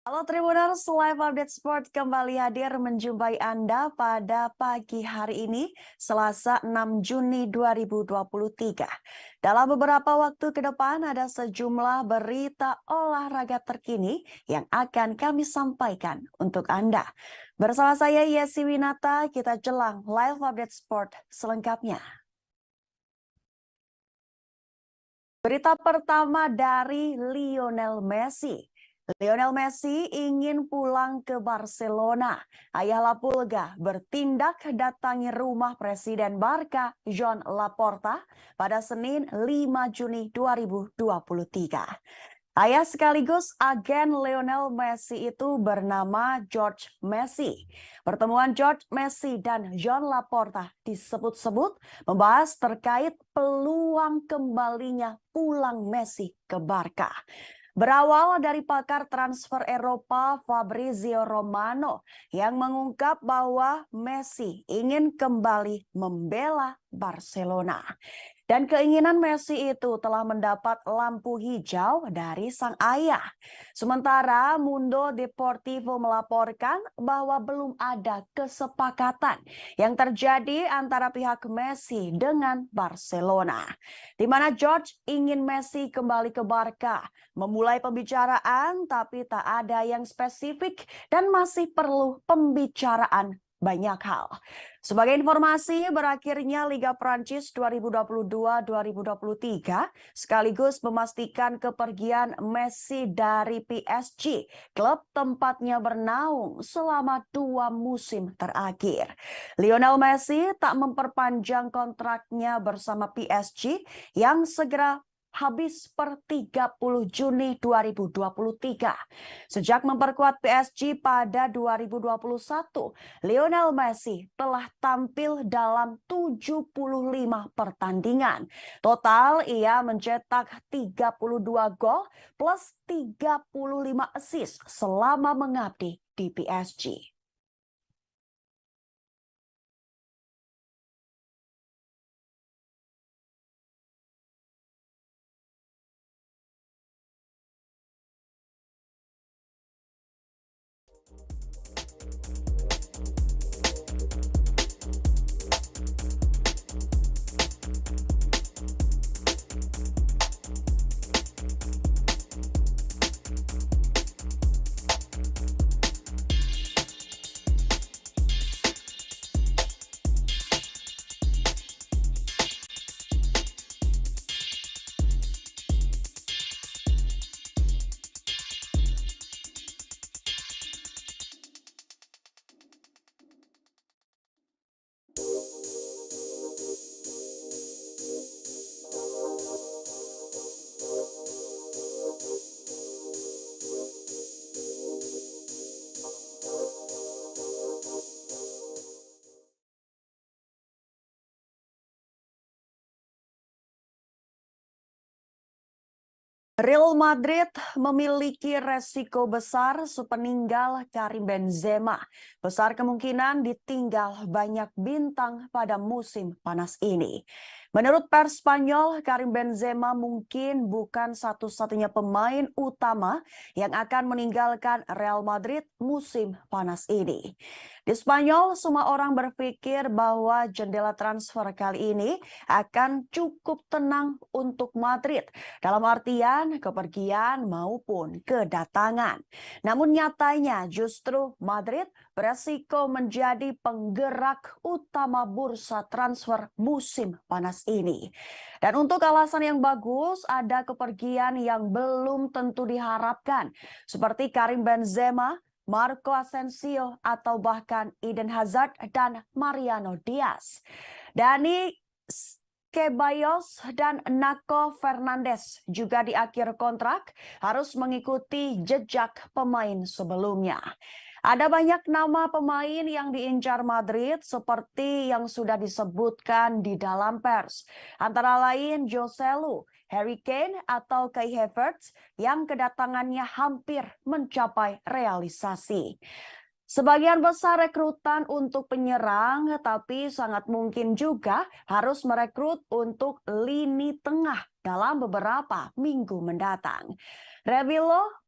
Halo Tribuners, Live Update Sport kembali hadir menjumpai Anda pada pagi hari ini, Selasa 6 Juni 2023. Dalam beberapa waktu ke depan ada sejumlah berita olahraga terkini yang akan kami sampaikan untuk Anda. Bersama saya Yesi Winata, kita jelang Live Update Sport selengkapnya. Berita pertama dari Lionel Messi. Lionel Messi ingin pulang ke Barcelona. Ayah Lapulga bertindak datangi rumah Presiden Barca, Joan Laporta, pada Senin 5 Juni 2023. Ayah sekaligus agen Lionel Messi itu bernama George Messi. Pertemuan George Messi dan Joan Laporta disebut-sebut membahas terkait peluang kembalinya pulang Messi ke Barca. Berawal dari pakar transfer Eropa Fabrizio Romano yang mengungkap bahwa Messi ingin kembali membela Barcelona. Dan keinginan Messi itu telah mendapat lampu hijau dari sang ayah. Sementara Mundo Deportivo melaporkan bahwa belum ada kesepakatan yang terjadi antara pihak Messi dengan Barcelona, di mana George ingin Messi kembali ke Barca, memulai pembicaraan tapi tak ada yang spesifik dan masih perlu pembicaraan banyak hal. Sebagai informasi, berakhirnya Liga Prancis 2022-2023 sekaligus memastikan kepergian Messi dari PSG, klub tempatnya bernaung selama 2 musim terakhir. Lionel Messi tak memperpanjang kontraknya bersama PSG yang segera habis per 30 Juni 2023. Sejak memperkuat PSG pada 2021, Lionel Messi telah tampil dalam 75 pertandingan. Total ia mencetak 32 gol plus 35 assist selama mengabdi di PSG. Real Madrid memiliki resiko besar sepeninggal Karim Benzema. Besar kemungkinan ditinggal banyak bintang pada musim panas ini. Menurut pers Spanyol, Karim Benzema mungkin bukan satu-satunya pemain utama yang akan meninggalkan Real Madrid musim panas ini. Di Spanyol, semua orang berpikir bahwa jendela transfer kali ini akan cukup tenang untuk Madrid, dalam artian kepergian maupun kedatangan. Namun nyatanya justru Madrid beresiko menjadi penggerak utama bursa transfer musim panas ini. Dan untuk alasan yang bagus, ada kepergian yang belum tentu diharapkan, seperti Karim Benzema, Marco Asensio, atau bahkan Eden Hazard dan Mariano Diaz. Dani Ceballos dan Nacho Fernandes juga di akhir kontrak harus mengikuti jejak pemain sebelumnya. Ada banyak nama pemain yang diincar Madrid seperti yang sudah disebutkan di dalam pers. Antara lain Joselu, Harry Kane atau Kai Havertz yang kedatangannya hampir mencapai realisasi. Sebagian besar rekrutan untuk penyerang, tapi sangat mungkin juga harus merekrut untuk lini tengah dalam beberapa minggu mendatang. Revilo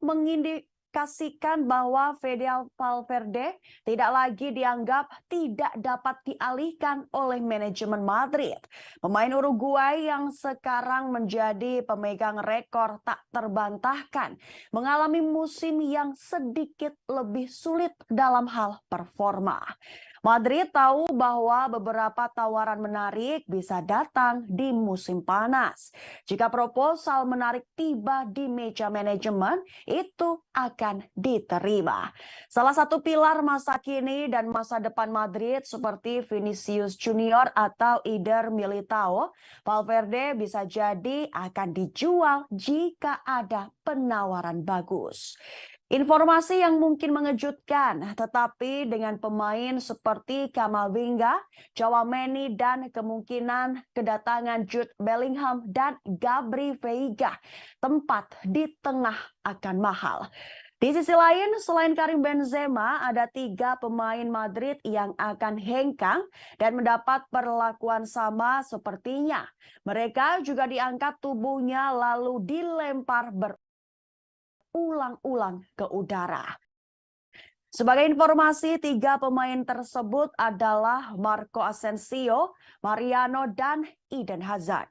mengindikasikan bahwa Fede Valverde tidak lagi dianggap tidak dapat dialihkan oleh manajemen Madrid. Pemain Uruguay yang sekarang menjadi pemegang rekor tak terbantahkan mengalami musim yang sedikit lebih sulit dalam hal performa. Madrid tahu bahwa beberapa tawaran menarik bisa datang di musim panas. Jika proposal menarik tiba di meja manajemen, itu akan diterima. Salah satu pilar masa kini dan masa depan Madrid seperti Vinicius Junior atau Eder Militao, Valverde bisa jadi akan dijual jika ada penawaran bagus. Informasi yang mungkin mengejutkan, tetapi dengan pemain seperti Camavinga, Tchouaméni, dan kemungkinan kedatangan Jude Bellingham dan Gabri Veiga, tempat di tengah akan mahal. Di sisi lain, selain Karim Benzema, ada 3 pemain Madrid yang akan hengkang dan mendapat perlakuan sama sepertinya. Mereka juga diangkat tubuhnya lalu dilempar berulang-ulang ke udara. Sebagai informasi, 3 pemain tersebut adalah Marco Asensio, Mariano, dan Eden Hazard.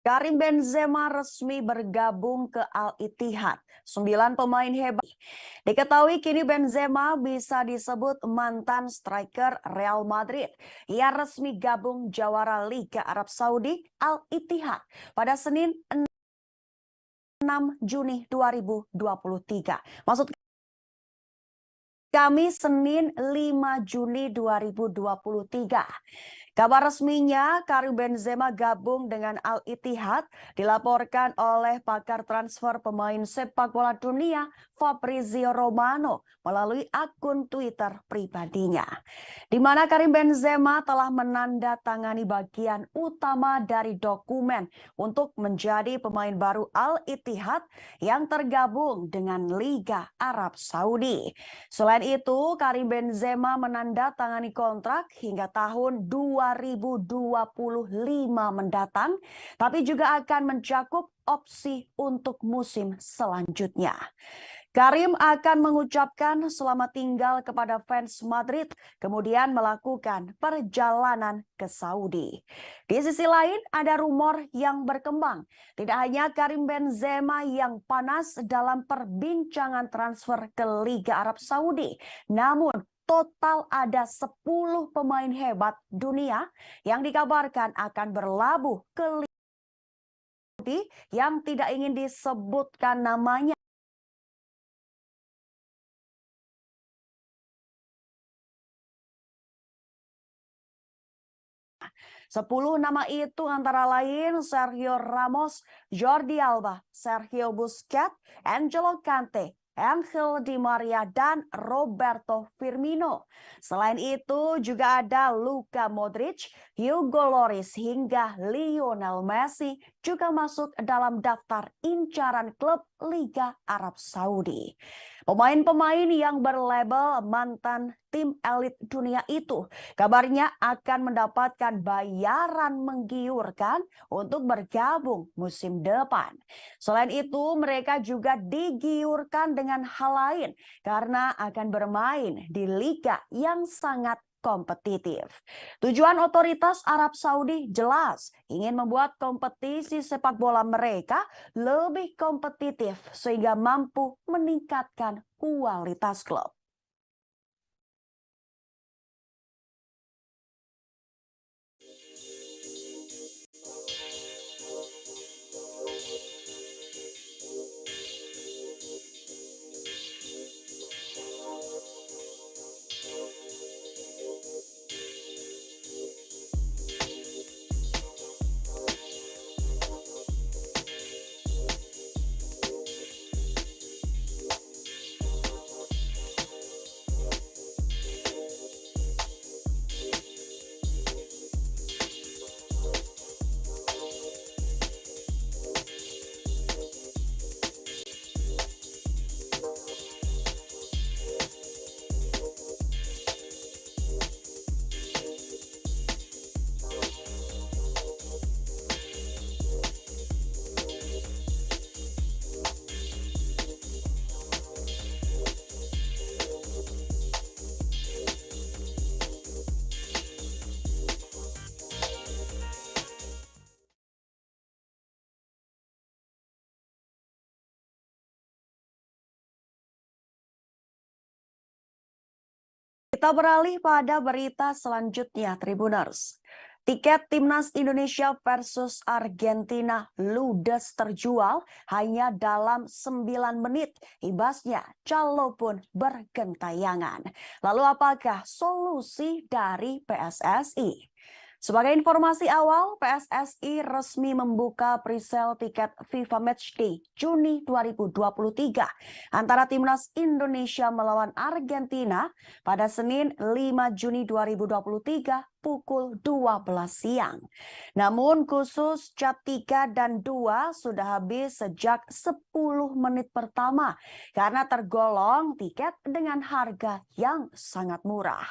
Karim Benzema resmi bergabung ke Al Ittihad. 9 pemain hebat. Diketahui kini Benzema bisa disebut mantan striker Real Madrid. Ia resmi gabung jawara Liga Arab Saudi Al Ittihad pada Senin 6 Juni 2023. Maksud kami Senin 5 Juni 2023. Kabar resminya Karim Benzema gabung dengan Al Ittihad dilaporkan oleh pakar transfer pemain sepak bola dunia Fabrizio Romano melalui akun Twitter pribadinya, di mana Karim Benzema telah menandatangani bagian utama dari dokumen untuk menjadi pemain baru Al Ittihad yang tergabung dengan Liga Arab Saudi. Selain itu, Karim Benzema menandatangani kontrak hingga tahun 2025 mendatang, tapi juga akan mencakup opsi untuk musim selanjutnya. Karim akan mengucapkan selamat tinggal kepada fans Madrid, kemudian melakukan perjalanan ke Saudi. Di sisi lain, ada rumor yang berkembang. Tidak hanya Karim Benzema yang panas dalam perbincangan transfer ke Liga Arab Saudi, namun total ada 10 pemain hebat dunia yang dikabarkan akan berlabuh ke Liga Saudi yang tidak ingin disebutkan namanya. 10 nama itu antara lain Sergio Ramos, Jordi Alba, Sergio Busquets, N'Golo Kante, Angel Di Maria, dan Roberto Firmino. Selain itu juga ada Luka Modric, Hugo Lloris hingga Lionel Messi juga masuk dalam daftar incaran klub Liga Arab Saudi. Pemain-pemain yang berlabel mantan tim elit dunia itu kabarnya akan mendapatkan bayaran menggiurkan untuk bergabung musim depan. Selain itu, mereka juga digiurkan dengan hal lain karena akan bermain di liga yang sangat kompetitif. Tujuan otoritas Arab Saudi jelas, ingin membuat kompetisi sepak bola mereka lebih kompetitif sehingga mampu meningkatkan kualitas klub. Kita beralih pada berita selanjutnya, Tribuners. Tiket Timnas Indonesia versus Argentina ludes terjual hanya dalam 9 menit. Imbasnya, calo pun bergentayangan. Lalu apakah solusi dari PSSI? Sebagai informasi awal, PSSI resmi membuka presale tiket FIFA Matchday Juni 2023 antara Timnas Indonesia melawan Argentina pada Senin 5 Juni 2023 pukul 12 siang. Namun khusus cat 3 dan 2 sudah habis sejak 10 menit pertama karena tergolong tiket dengan harga yang sangat murah.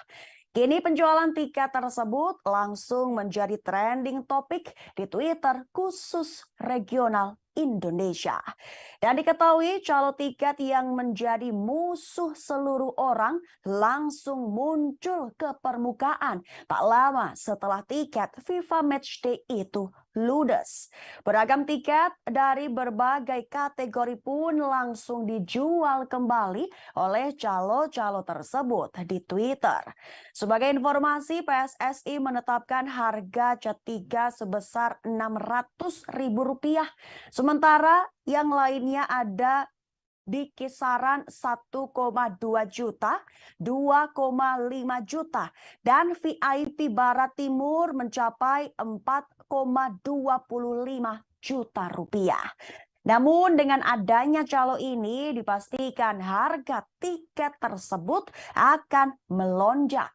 Kini penjualan tiket tersebut langsung menjadi trending topik di Twitter khusus regional Indonesia. Dan diketahui calo tiket yang menjadi musuh seluruh orang langsung muncul ke permukaan tak lama setelah tiket FIFA Matchday itu ludes. Beragam tiket dari berbagai kategori pun langsung dijual kembali oleh calo-calo tersebut di Twitter. Sebagai informasi, PSSI menetapkan harga cat 3 sebesar Rp600.000. Sementara yang lainnya ada di kisaran 1,2 juta, 2,5 juta, dan VIP Barat Timur mencapai 4,25 juta rupiah. Namun dengan adanya calo ini dipastikan harga tiket tersebut akan melonjak.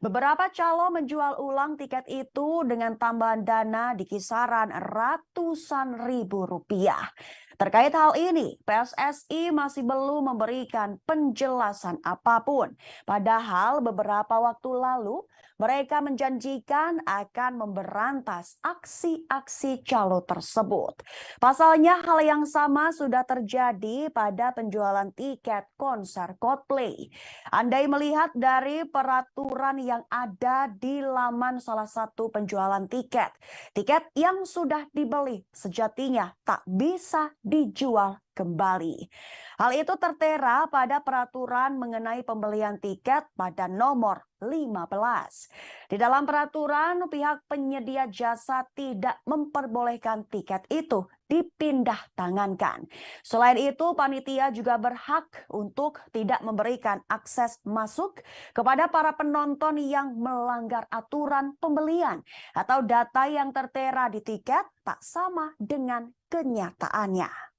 Beberapa calo menjual ulang tiket itu dengan tambahan dana di kisaran ratusan ribu rupiah. Terkait hal ini, PSSI masih belum memberikan penjelasan apapun. Padahal beberapa waktu lalu mereka menjanjikan akan memberantas aksi-aksi calo tersebut. Pasalnya hal yang sama sudah terjadi pada penjualan tiket konser Coldplay. Andai melihat dari peraturan yang ada di laman salah satu penjualan tiket, tiket yang sudah dibeli sejatinya tak bisa dijual kembali. Hal itu tertera pada peraturan mengenai pembelian tiket pada nomor 15. Di dalam peraturan, pihak penyedia jasa tidak memperbolehkan tiket itu dipindah tangankan. Selain itu, panitia juga berhak untuk tidak memberikan akses masuk kepada para penonton yang melanggar aturan pembelian atau data yang tertera di tiket tak sama dengan kenyataannya.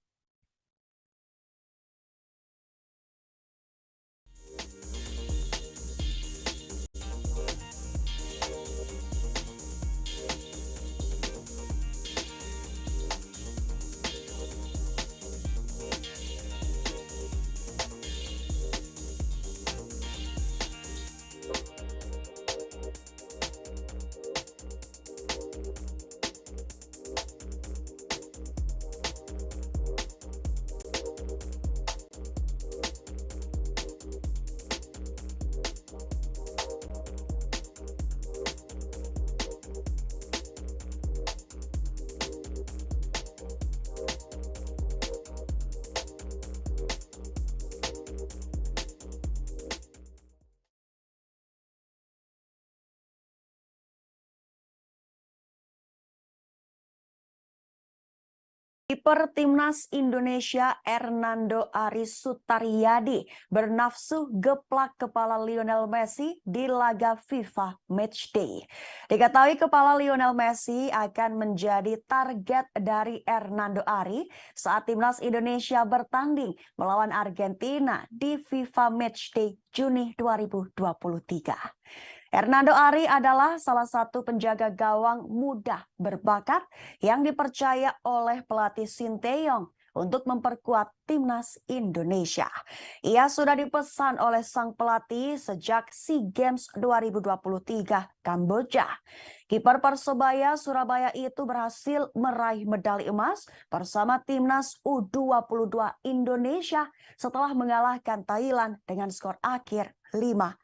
Kiper Timnas Indonesia Hernando Ari Sutaryadi bernafsu geplak kepala Lionel Messi di laga FIFA Matchday. Diketahui kepala Lionel Messi akan menjadi target dari Hernando Ari saat Timnas Indonesia bertanding melawan Argentina di FIFA Matchday Juni 2023. Hernando Ari adalah salah satu penjaga gawang muda berbakat yang dipercaya oleh pelatih Sinteyong untuk memperkuat Timnas Indonesia. Ia sudah dipesan oleh sang pelatih sejak SEA Games 2023 Kamboja. Kiper Persebaya Surabaya itu berhasil meraih medali emas bersama Timnas U22 Indonesia setelah mengalahkan Thailand dengan skor akhir 5-2.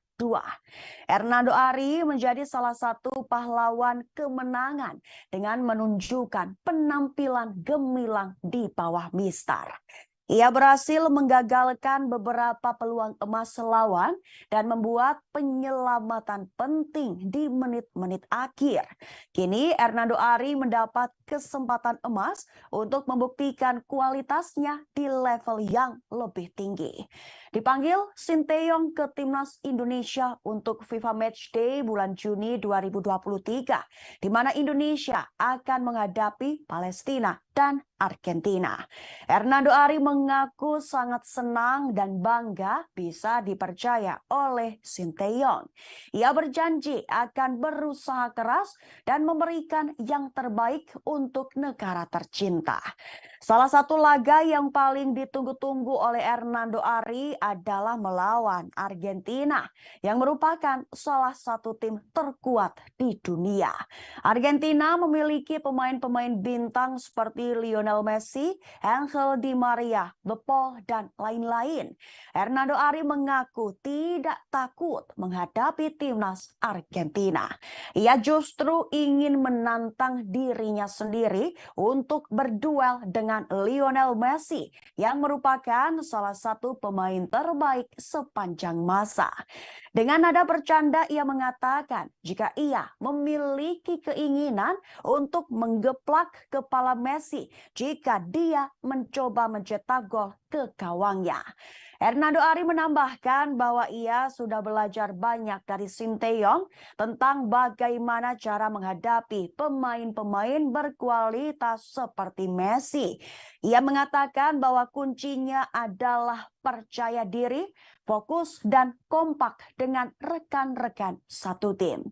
Hernando Ari menjadi salah satu pahlawan kemenangan dengan menunjukkan penampilan gemilang di bawah mistar. Ia berhasil menggagalkan beberapa peluang emas lawan dan membuat penyelamatan penting di menit-menit akhir. Kini Hernando Ari mendapat kesempatan emas untuk membuktikan kualitasnya di level yang lebih tinggi. Dipanggil Sinteyong ke Timnas Indonesia untuk FIFA Matchday bulan Juni 2023, di mana Indonesia akan menghadapi Palestina dan Argentina. Hernando Ari mengaku sangat senang dan bangga bisa dipercaya oleh Sinteyong. Ia berjanji akan berusaha keras dan memberikan yang terbaik untuk negara tercinta. Salah satu laga yang paling ditunggu-tunggu oleh Hernando Ari adalah melawan Argentina yang merupakan salah satu tim terkuat di dunia. Argentina memiliki pemain-pemain bintang seperti Lionel Messi, Angel Di Maria, De Paul, dan lain-lain. Hernando Ari mengaku tidak takut menghadapi timnas Argentina. Ia justru ingin menantang dirinya sendiri untuk berduel dengan Lionel Messi yang merupakan salah satu pemain terbaik sepanjang masa. Dengan nada bercanda ia mengatakan jika ia memiliki keinginan untuk menggeplak kepala Messi jika dia mencoba mencetak gol ke gawangnya. Hernando Ari menambahkan bahwa ia sudah belajar banyak dari Sinteyong tentang bagaimana cara menghadapi pemain-pemain berkualitas seperti Messi. Ia mengatakan bahwa kuncinya adalah percaya diri, fokus, dan kompak dengan rekan-rekan satu tim.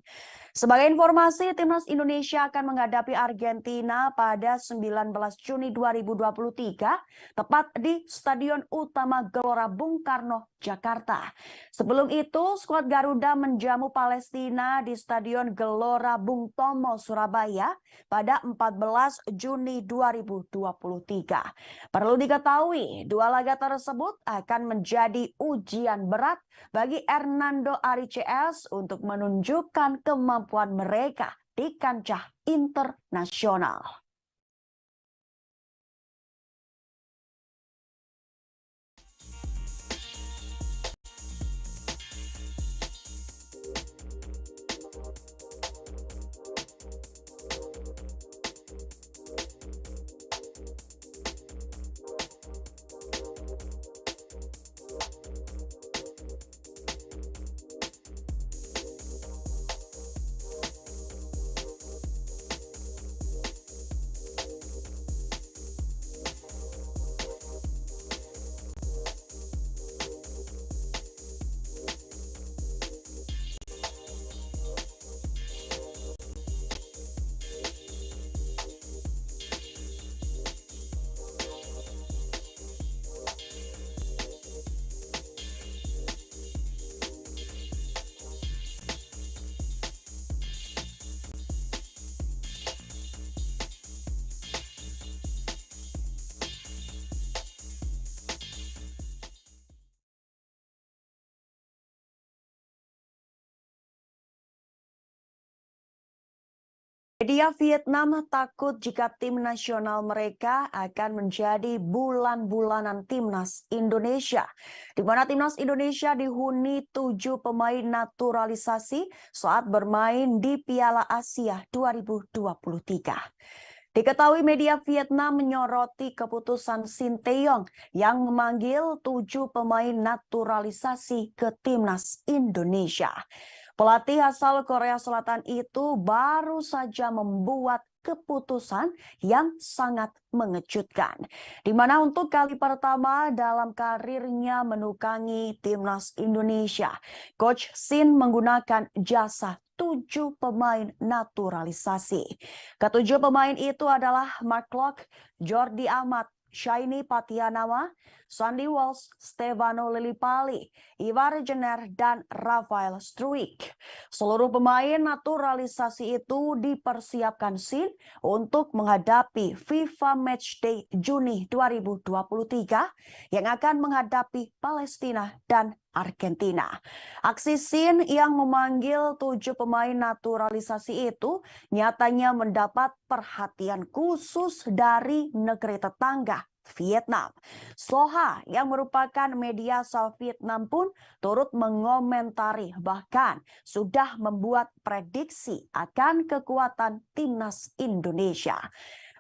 Sebagai informasi, Timnas Indonesia akan menghadapi Argentina pada 19 Juni 2023, tepat di Stadion Utama Gelora Bung Karno, Jakarta. Sebelum itu, skuad Garuda menjamu Palestina di Stadion Gelora Bung Tomo, Surabaya pada 14 Juni 2023. Perlu diketahui, dua laga tersebut akan menjadi ujian berat bagi Hernando Ari CS untuk menunjukkan kemampuan mereka di kancah internasional. Media Vietnam takut jika tim nasional mereka akan menjadi bulan-bulanan timnas Indonesia, di mana timnas Indonesia dihuni 7 pemain naturalisasi saat bermain di Piala Asia 2023. Diketahui media Vietnam menyoroti keputusan Sinteyong yang memanggil 7 pemain naturalisasi ke timnas Indonesia. Pelatih asal Korea Selatan itu baru saja membuat keputusan yang sangat mengejutkan, di mana untuk kali pertama dalam karirnya menukangi timnas Indonesia, Coach Sin menggunakan jasa 7 pemain naturalisasi. Ketujuh pemain itu adalah Mark Locke, Jordi Amat, Shiny Patianama, Sandy Walsh, Stefano Lillipali, Ivar Jenner, dan Rafael Struijk. Seluruh pemain naturalisasi itu dipersiapkan Sin untuk menghadapi FIFA Matchday Juni 2023 yang akan menghadapi Palestina dan Argentina. Aksi Sin yang memanggil 7 pemain naturalisasi itu nyatanya mendapat perhatian khusus dari negeri tetangga Vietnam. Soha yang merupakan media asal Vietnam pun turut mengomentari, bahkan sudah membuat prediksi akan kekuatan timnas Indonesia.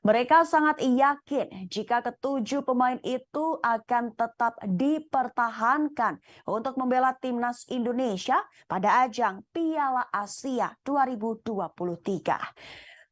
Mereka sangat yakin jika ketujuh pemain itu akan tetap dipertahankan untuk membela timnas Indonesia pada ajang Piala Asia 2023.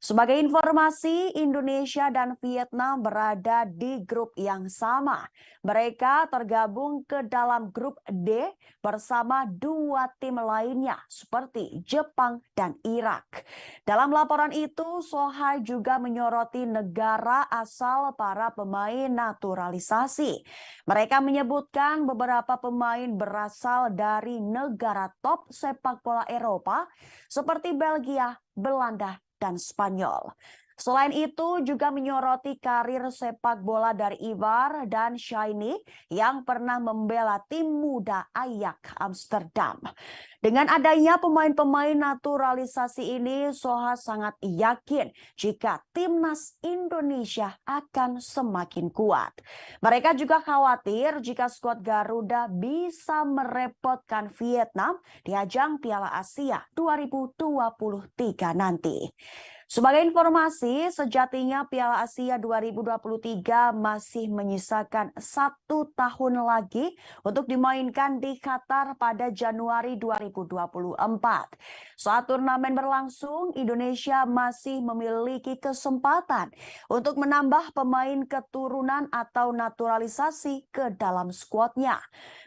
Sebagai informasi, Indonesia dan Vietnam berada di grup yang sama. Mereka tergabung ke dalam grup D bersama 2 tim lainnya seperti Jepang dan Irak. Dalam laporan itu, Soha juga menyoroti negara asal para pemain naturalisasi. Mereka menyebutkan beberapa pemain berasal dari negara top sepak bola Eropa seperti Belgia, Belanda, dan Spanyol. Selain itu juga menyoroti karir sepak bola dari Ivar dan Shiny yang pernah membela tim muda Ajax Amsterdam. Dengan adanya pemain-pemain naturalisasi ini, Soha sangat yakin jika timnas Indonesia akan semakin kuat. Mereka juga khawatir jika skuad Garuda bisa merepotkan Vietnam di ajang Piala Asia 2023 nanti. Sebagai informasi, sejatinya Piala Asia 2023 masih menyisakan 1 tahun lagi untuk dimainkan di Qatar pada Januari 2024. Saat turnamen berlangsung, Indonesia masih memiliki kesempatan untuk menambah pemain keturunan atau naturalisasi ke dalam skuadnya.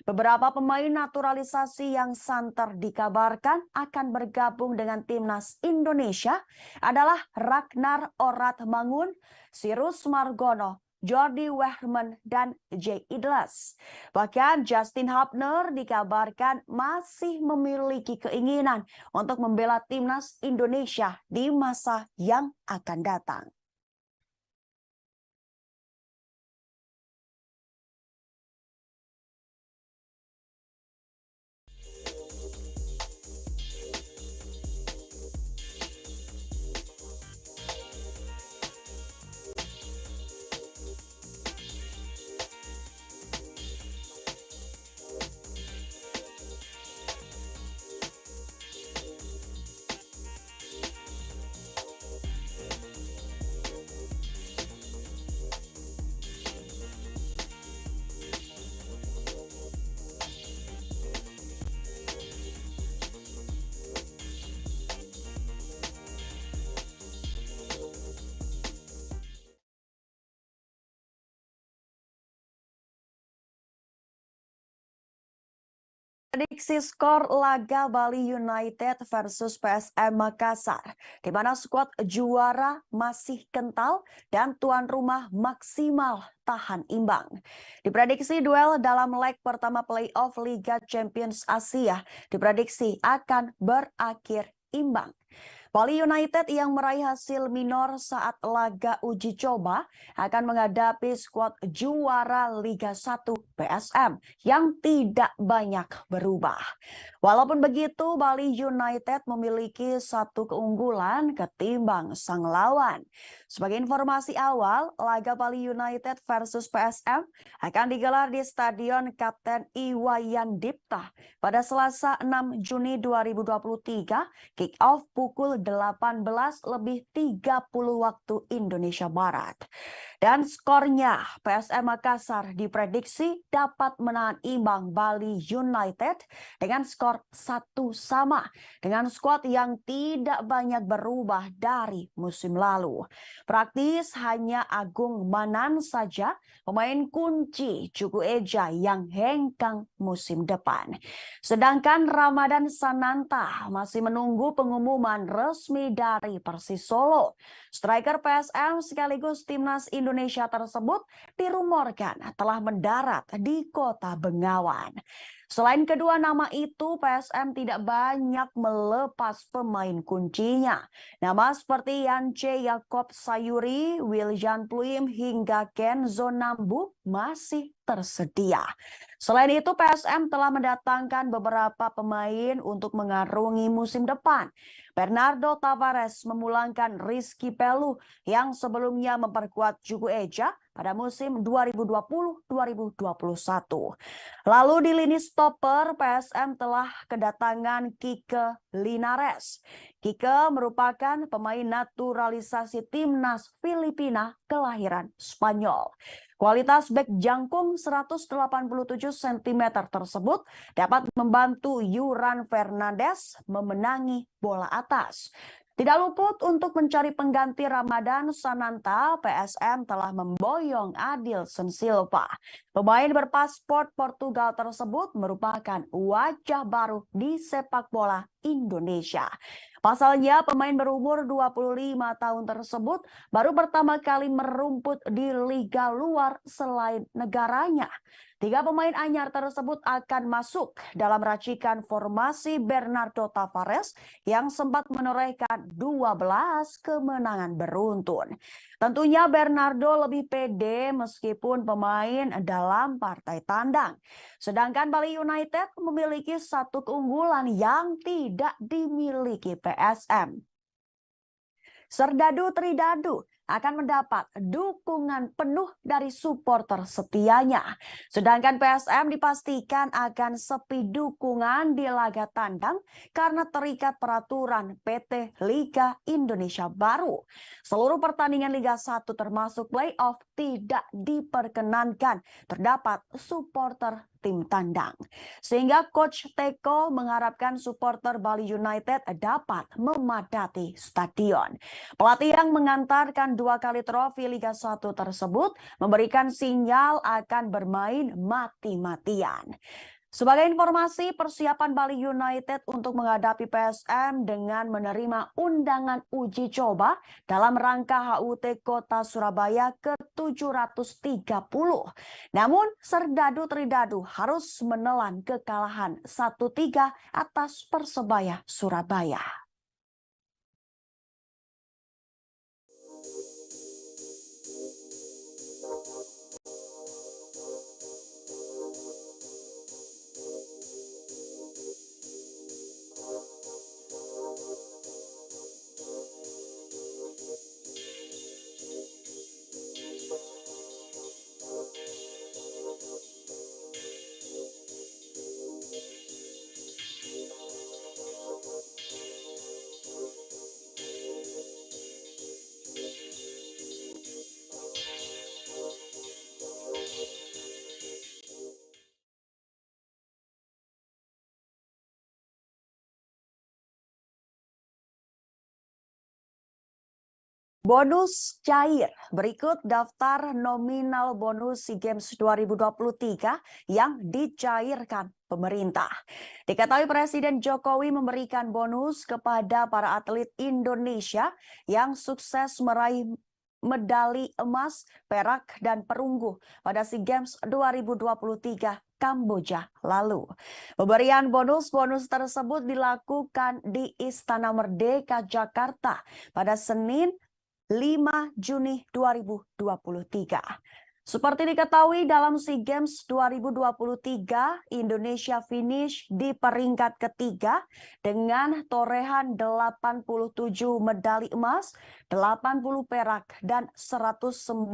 Beberapa pemain naturalisasi yang santer dikabarkan akan bergabung dengan timnas Indonesia adalah Ragnar Oratmangun, Sirus Margono, Jordi Wehrman, dan Jay Idles. Bahkan Justin Hubner dikabarkan masih memiliki keinginan untuk membela timnas Indonesia di masa yang akan datang. Prediksi skor laga Bali United versus PSM Makassar, di mana skuad juara masih kental dan tuan rumah maksimal tahan imbang. Diprediksi duel dalam leg pertama playoff Liga Champions Asia diprediksi akan berakhir imbang. Bali United yang meraih hasil minor saat laga uji coba akan menghadapi skuad juara Liga 1 PSM yang tidak banyak berubah. Walaupun begitu, Bali United memiliki 1 keunggulan ketimbang sang lawan. Sebagai informasi awal, laga Bali United versus PSM akan digelar di Stadion Kapten Iwayan Dipta pada Selasa 6 Juni 2023, kick-off pukul 18:30 waktu Indonesia Barat. Dan skornya PSM Makassar diprediksi dapat menahan imbang Bali United dengan skor 1-1 dengan skuad yang tidak banyak berubah dari musim lalu. Praktis hanya Agung Manan saja pemain kunci Juku Eja yang hengkang musim depan. Sedangkan Ramadan Sananta masih menunggu pengumuman resmi dari Persis Solo. Striker PSM sekaligus timnas Indonesia tersebut dirumorkan telah mendarat di kota Bengawan. Selain kedua nama itu, PSM tidak banyak melepas pemain kuncinya. Nama seperti Yance Yakob Sayuri, Wiljan Pluim hingga Kenzo Nambu masih tersedia. Selain itu, PSM telah mendatangkan beberapa pemain untuk mengarungi musim depan. Bernardo Tavares memulangkan Rizky Pelu yang sebelumnya memperkuat Juku Eja pada musim 2020-2021. Lalu di lini stopper, PSM telah kedatangan Kike Linares. Kike merupakan pemain naturalisasi timnas Filipina kelahiran Spanyol. Kualitas bek jangkung 187 cm tersebut dapat membantu Yuran Fernandes memenangi bola atas. Tidak luput untuk mencari pengganti Ramadan Sananta, PSM telah memboyong Adilson Silva. Pemain berpaspor Portugal tersebut merupakan wajah baru di sepak bola Indonesia. Pasalnya pemain berumur 25 tahun tersebut baru pertama kali merumput di liga luar selain negaranya. 3 pemain anyar tersebut akan masuk dalam racikan formasi Bernardo Tavares yang sempat menorehkan 12 kemenangan beruntun. Tentunya Bernardo lebih pede meskipun pemain dalam partai tandang. Sedangkan Bali United memiliki satu keunggulan yang tidak dimiliki PSM. Serdadu Tridadu akan mendapat dukungan penuh dari supporter setianya. Sedangkan PSM dipastikan akan sepi dukungan di laga tandang karena terikat peraturan PT Liga Indonesia baru. Seluruh pertandingan Liga 1 termasuk playoff tidak diperkenankan terdapat supporter tim tandang. Sehingga Coach Teko mengharapkan supporter Bali United dapat memadati stadion. Pelatih yang mengantarkan 2 kali trofi Liga 1 tersebut memberikan sinyal akan bermain mati-matian. Sebagai informasi, persiapan Bali United untuk menghadapi PSM dengan menerima undangan uji coba dalam rangka HUT Kota Surabaya ke-730. Namun, Serdadu Tridadu harus menelan kekalahan 1-3 atas Persebaya Surabaya. Bonus cair. Berikut daftar nominal bonus SEA Games 2023 yang dicairkan pemerintah. Diketahui Presiden Jokowi memberikan bonus kepada para atlet Indonesia yang sukses meraih medali emas, perak, dan perunggu pada SEA Games 2023 Kamboja lalu. Pemberian bonus-bonus tersebut dilakukan di Istana Merdeka, Jakarta pada Senin 5 Juni 2023. Seperti diketahui dalam SEA Games 2023, Indonesia finish di peringkat ketiga dengan torehan 87 medali emas, 80 perak, dan 109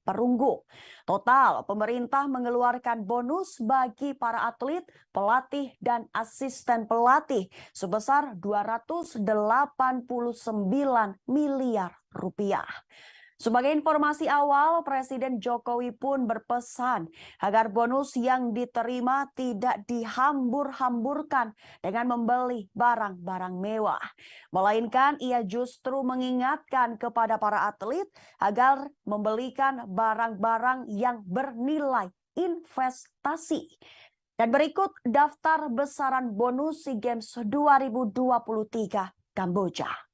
perunggu. Total, pemerintah mengeluarkan bonus bagi para atlet, pelatih, dan asisten pelatih sebesar 289 miliar rupiah. Sebagai informasi awal, Presiden Jokowi pun berpesan agar bonus yang diterima tidak dihambur-hamburkan dengan membeli barang-barang mewah. Melainkan ia justru mengingatkan kepada para atlet agar membelikan barang-barang yang bernilai investasi. Dan berikut daftar besaran bonus SEA Games 2023 Kamboja.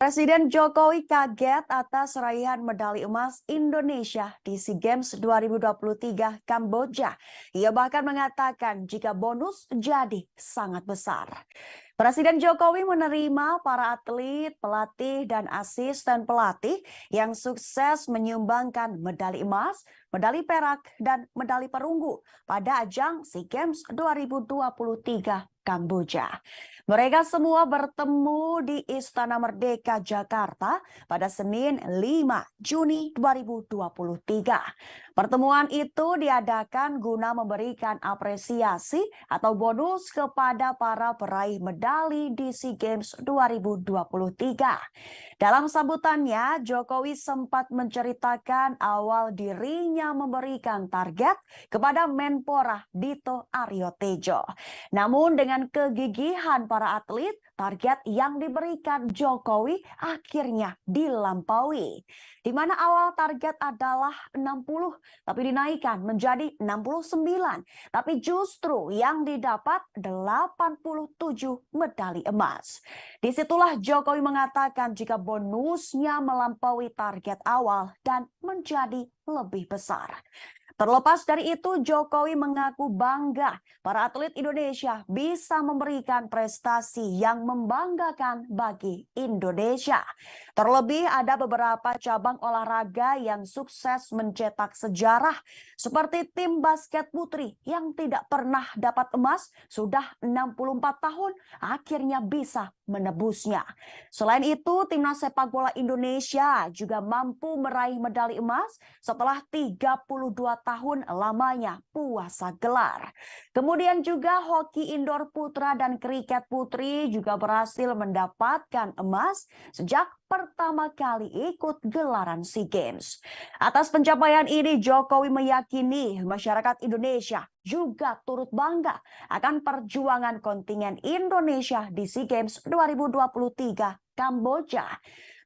Presiden Jokowi kaget atas raihan medali emas Indonesia di SEA Games 2023 Kamboja. Ia bahkan mengatakan jika bonus jadi sangat besar. Presiden Jokowi menerima para atlet, pelatih, dan asisten pelatih yang sukses menyumbangkan medali emas, medali perak, dan medali perunggu pada ajang SEA Games 2023 Kamboja. Mereka semua bertemu di Istana Merdeka Jakarta pada Senin 5 Juni 2023. Pertemuan itu diadakan guna memberikan apresiasi atau bonus kepada para peraih medali di SEA Games 2023. Dalam sambutannya, Jokowi sempat menceritakan awal dirinya memberikan target kepada Menpora Dito Aryo Tejo. Namun dengan kegigihan para atlet, target yang diberikan Jokowi akhirnya dilampaui. Di mana awal target adalah 60, tapi dinaikkan menjadi 69. Tapi justru yang didapat 87 medali emas. Disitulah Jokowi mengatakan jika bonusnya melampaui target awal dan menjadi lebih besar. Terlepas dari itu, Jokowi mengaku bangga para atlet Indonesia bisa memberikan prestasi yang membanggakan bagi Indonesia. Terlebih ada beberapa cabang olahraga yang sukses mencetak sejarah seperti tim basket putri yang tidak pernah dapat emas sudah 64 tahun akhirnya bisa menebusnya. Selain itu, timnas sepak bola Indonesia juga mampu meraih medali emas setelah 32 tahun lamanya puasa gelar. Kemudian juga hoki indoor putra dan kriket putri juga berhasil mendapatkan emas sejak pertama kali ikut gelaran SEA Games. Atas pencapaian ini, Jokowi meyakini masyarakat Indonesia juga turut bangga akan perjuangan kontingen Indonesia di SEA Games 2023 Kamboja.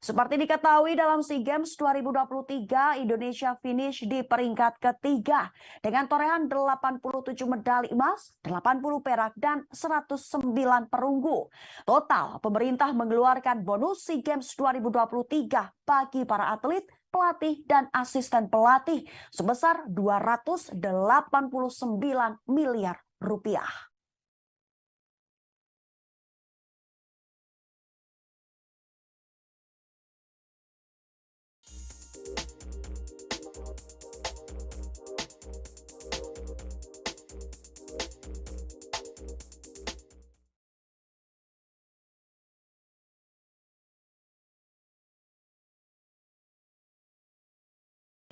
Seperti diketahui dalam SEA Games 2023, Indonesia finish di peringkat ketiga dengan torehan 87 medali emas, 80 perak, dan 109 perunggu. Total, pemerintah mengeluarkan bonus SEA Games 2023 bagi para atlet, pelatih, dan asisten pelatih sebesar 289 miliar rupiah.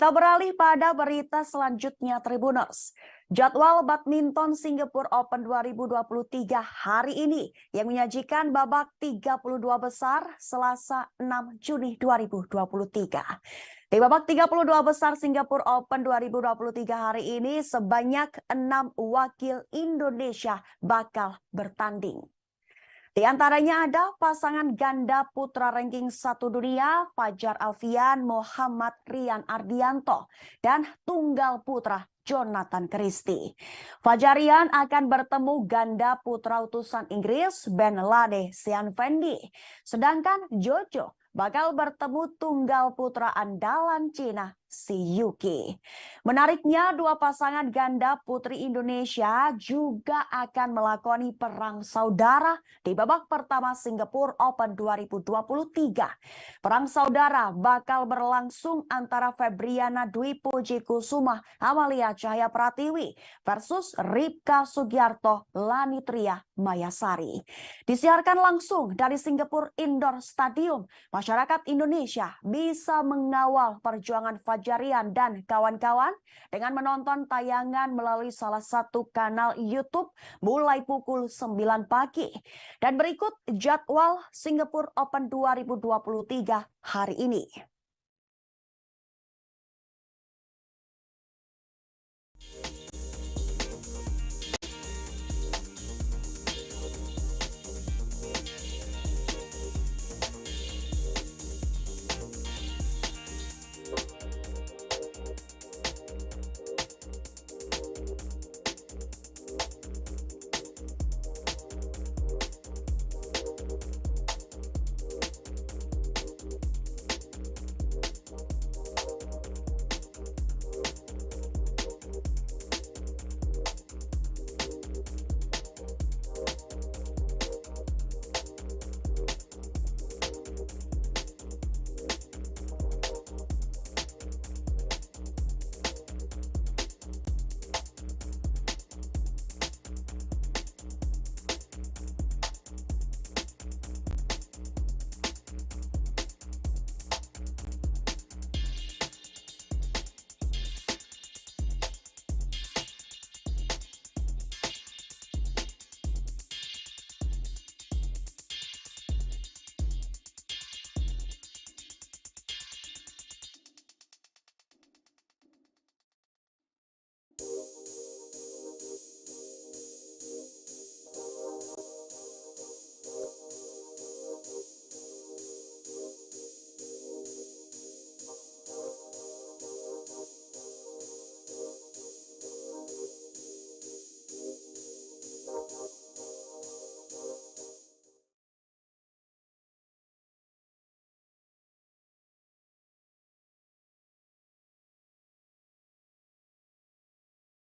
Kita beralih pada berita selanjutnya, Tribuners. Jadwal badminton Singapore Open 2023 hari ini yang menyajikan babak 32 besar Selasa 6 Juni 2023. Di babak 32 besar Singapore Open 2023 hari ini sebanyak 6 wakil Indonesia bakal bertanding. Di antaranya ada pasangan ganda putra ranking 1 dunia Fajar Alfian Muhammad Rian Ardianto dan tunggal putra Jonathan Christie. Fajarian akan bertemu ganda putra utusan Inggris Ben Lade Sean Fendi. Sedangkan Jojo bakal bertemu tunggal putra andalan Cina Si Yuki. Menariknya, dua pasangan ganda putri Indonesia juga akan melakoni perang saudara di babak pertama Singapore Open 2023. Perang saudara bakal berlangsung antara Febriana Dwi Puji Kusuma Amalia Cahaya Pratiwi versus Ripka Sugiarto Lanitria Mayasari. Disiarkan langsung dari Singapore Indoor Stadium, masyarakat Indonesia bisa mengawal perjuangan Fajarian dan kawan-kawan dengan menonton tayangan melalui salah satu kanal YouTube mulai pukul 9 pagi. Dan berikut jadwal Singapore Open 2023 hari ini.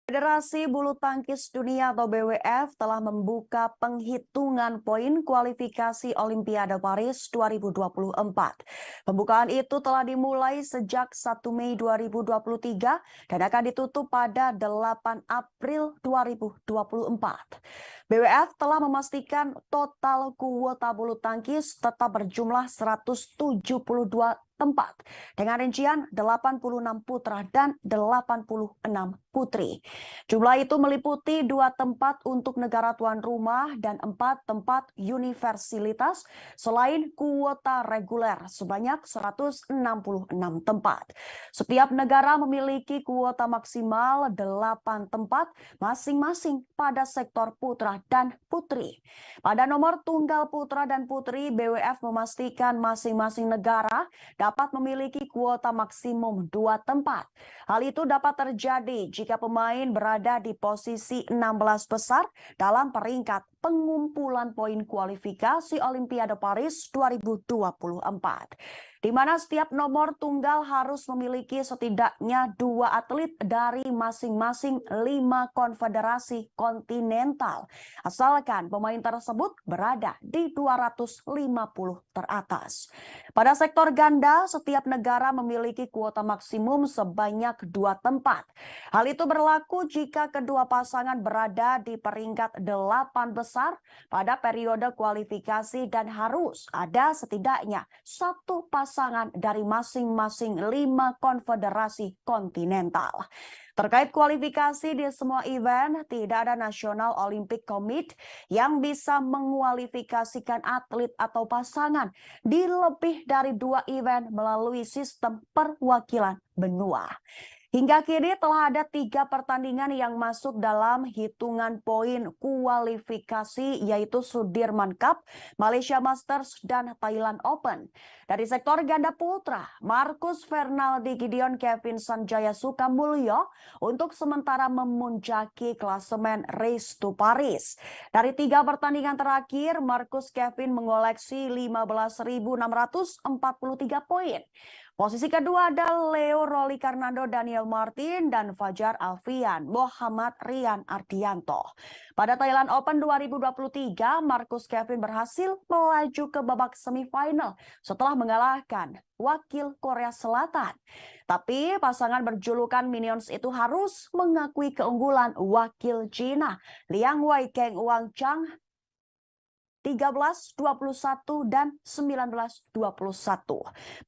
Federasi Bulu Tangkis Dunia atau BWF telah membuka penghitungan poin kualifikasi Olimpiade Paris 2024. Pembukaan itu telah dimulai sejak 1 Mei 2023 dan akan ditutup pada 8 April 2024. BWF telah memastikan total kuota bulu tangkis tetap berjumlah 172 tempat dengan rincian 86 putra dan 86 putri. Jumlah itu meliputi 2 tempat untuk negara tuan rumah dan 4 tempat universitas selain kuota reguler sebanyak 166 tempat. Setiap negara memiliki kuota maksimal 8 tempat masing-masing pada sektor putra dan putri. Pada nomor tunggal putra dan putri, BWF memastikan masing-masing negara dapat memiliki kuota maksimum 2 tempat. Hal itu dapat terjadi jika pemain berada di posisi 16 besar dalam peringkat pengumpulan poin kualifikasi Olimpiade Paris 2024. Di mana setiap nomor tunggal harus memiliki setidaknya 2 atlet dari masing-masing 5 konfederasi kontinental, asalkan pemain tersebut berada di 250 teratas. Pada sektor ganda, setiap negara memiliki kuota maksimum sebanyak 2 tempat. Hal itu berlaku jika kedua pasangan berada di peringkat 8 besar pada periode kualifikasi dan harus ada setidaknya 1 pasangan dari masing-masing 5 konfederasi kontinental. Terkait kualifikasi di semua event, tidak ada National Olympic Committee yang bisa mengualifikasikan atlet atau pasangan di lebih dari 2 event melalui sistem perwakilan benua. Hingga kini telah ada 3 pertandingan yang masuk dalam hitungan poin kualifikasi, yaitu Sudirman Cup, Malaysia Masters, dan Thailand Open. Dari sektor ganda putra, Marcus Fernaldi Gideon Kevin Sanjaya Sukamulyo untuk sementara memuncaki klasemen Race to Paris. Dari 3 pertandingan terakhir, Marcus Kevin mengoleksi 15.643 poin. Posisi kedua ada Leo Roli Karnando Daniel Martin dan Fajar Alfian Muhammad Rian Ardianto. Pada Thailand Open 2023, Marcus Kevin berhasil melaju ke babak semifinal setelah mengalahkan wakil Korea Selatan. Tapi pasangan berjulukan Minions itu harus mengakui keunggulan wakil Cina Liang Weikeng Wang Chang 13-21 dan 19-21.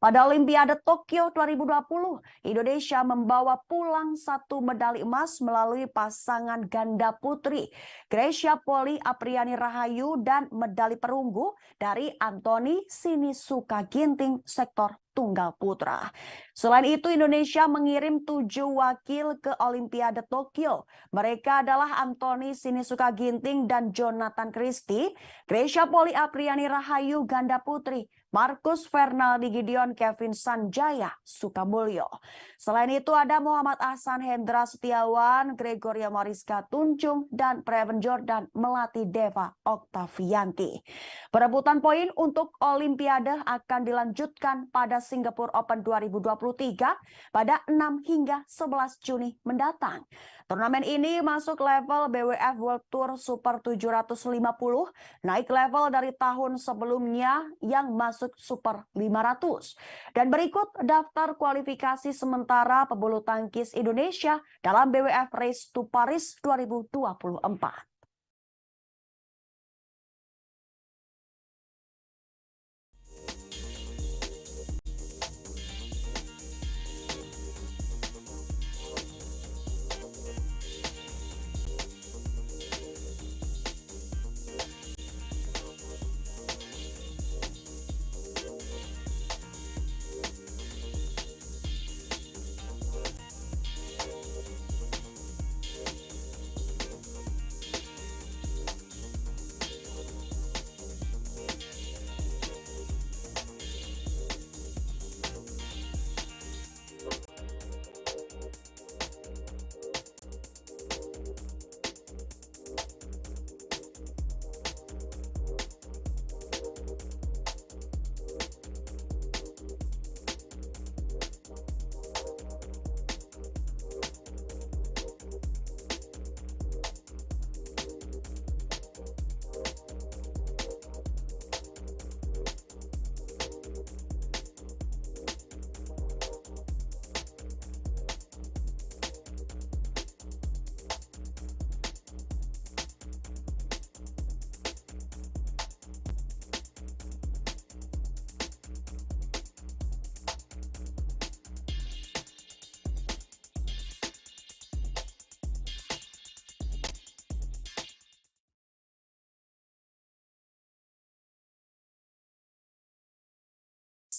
Pada Olimpiade Tokyo 2020, Indonesia membawa pulang 1 medali emas melalui pasangan ganda putri Grecia Poli Apriani Rahayu dan medali perunggu dari Anthony Sinisuka Ginting sektor tunggal putra. Selain itu, Indonesia mengirim 7 wakil ke Olimpiade Tokyo. Mereka adalah Anthony Sinisuka Ginting dan Jonathan Christie, Grecia Poli Apriani Rahayu ganda putri, Marcus Fernaldi Gideon Kevin Sanjaya Sukamulyo. Selain itu ada Muhammad Ahsan Hendra Setiawan, Gregoria Mariska Tunjung, dan Preven Jordan Melati Deva Oktavianti. Perebutan poin untuk Olimpiade akan dilanjutkan pada Singapore Open 2023 pada 6 hingga 11 Juni mendatang. Turnamen ini masuk level BWF World Tour Super 750, naik level dari tahun sebelumnya yang masuk Super 500. Dan berikut daftar kualifikasi sementara pebulu tangkis Indonesia dalam BWF Race to Paris 2024.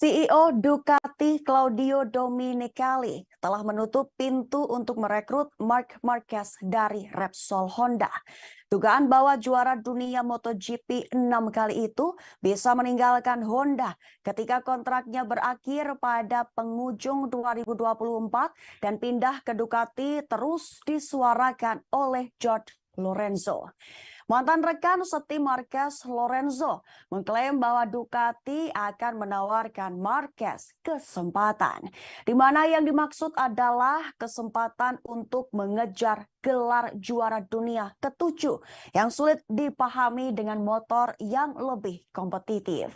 CEO Ducati Claudio Domenicali telah menutup pintu untuk merekrut Marc Marquez dari Repsol Honda. Dugaan bahwa juara dunia MotoGP 6 kali itu bisa meninggalkan Honda ketika kontraknya berakhir pada penghujung 2024 dan pindah ke Ducati terus disuarakan oleh Jorge Lorenzo. Mantan rekan setim Marquez, Lorenzo, mengklaim bahwa Ducati akan menawarkan Marquez kesempatan, di mana yang dimaksud adalah kesempatan untuk mengejar gelar juara dunia ke-7 yang sulit dipahami dengan motor yang lebih kompetitif.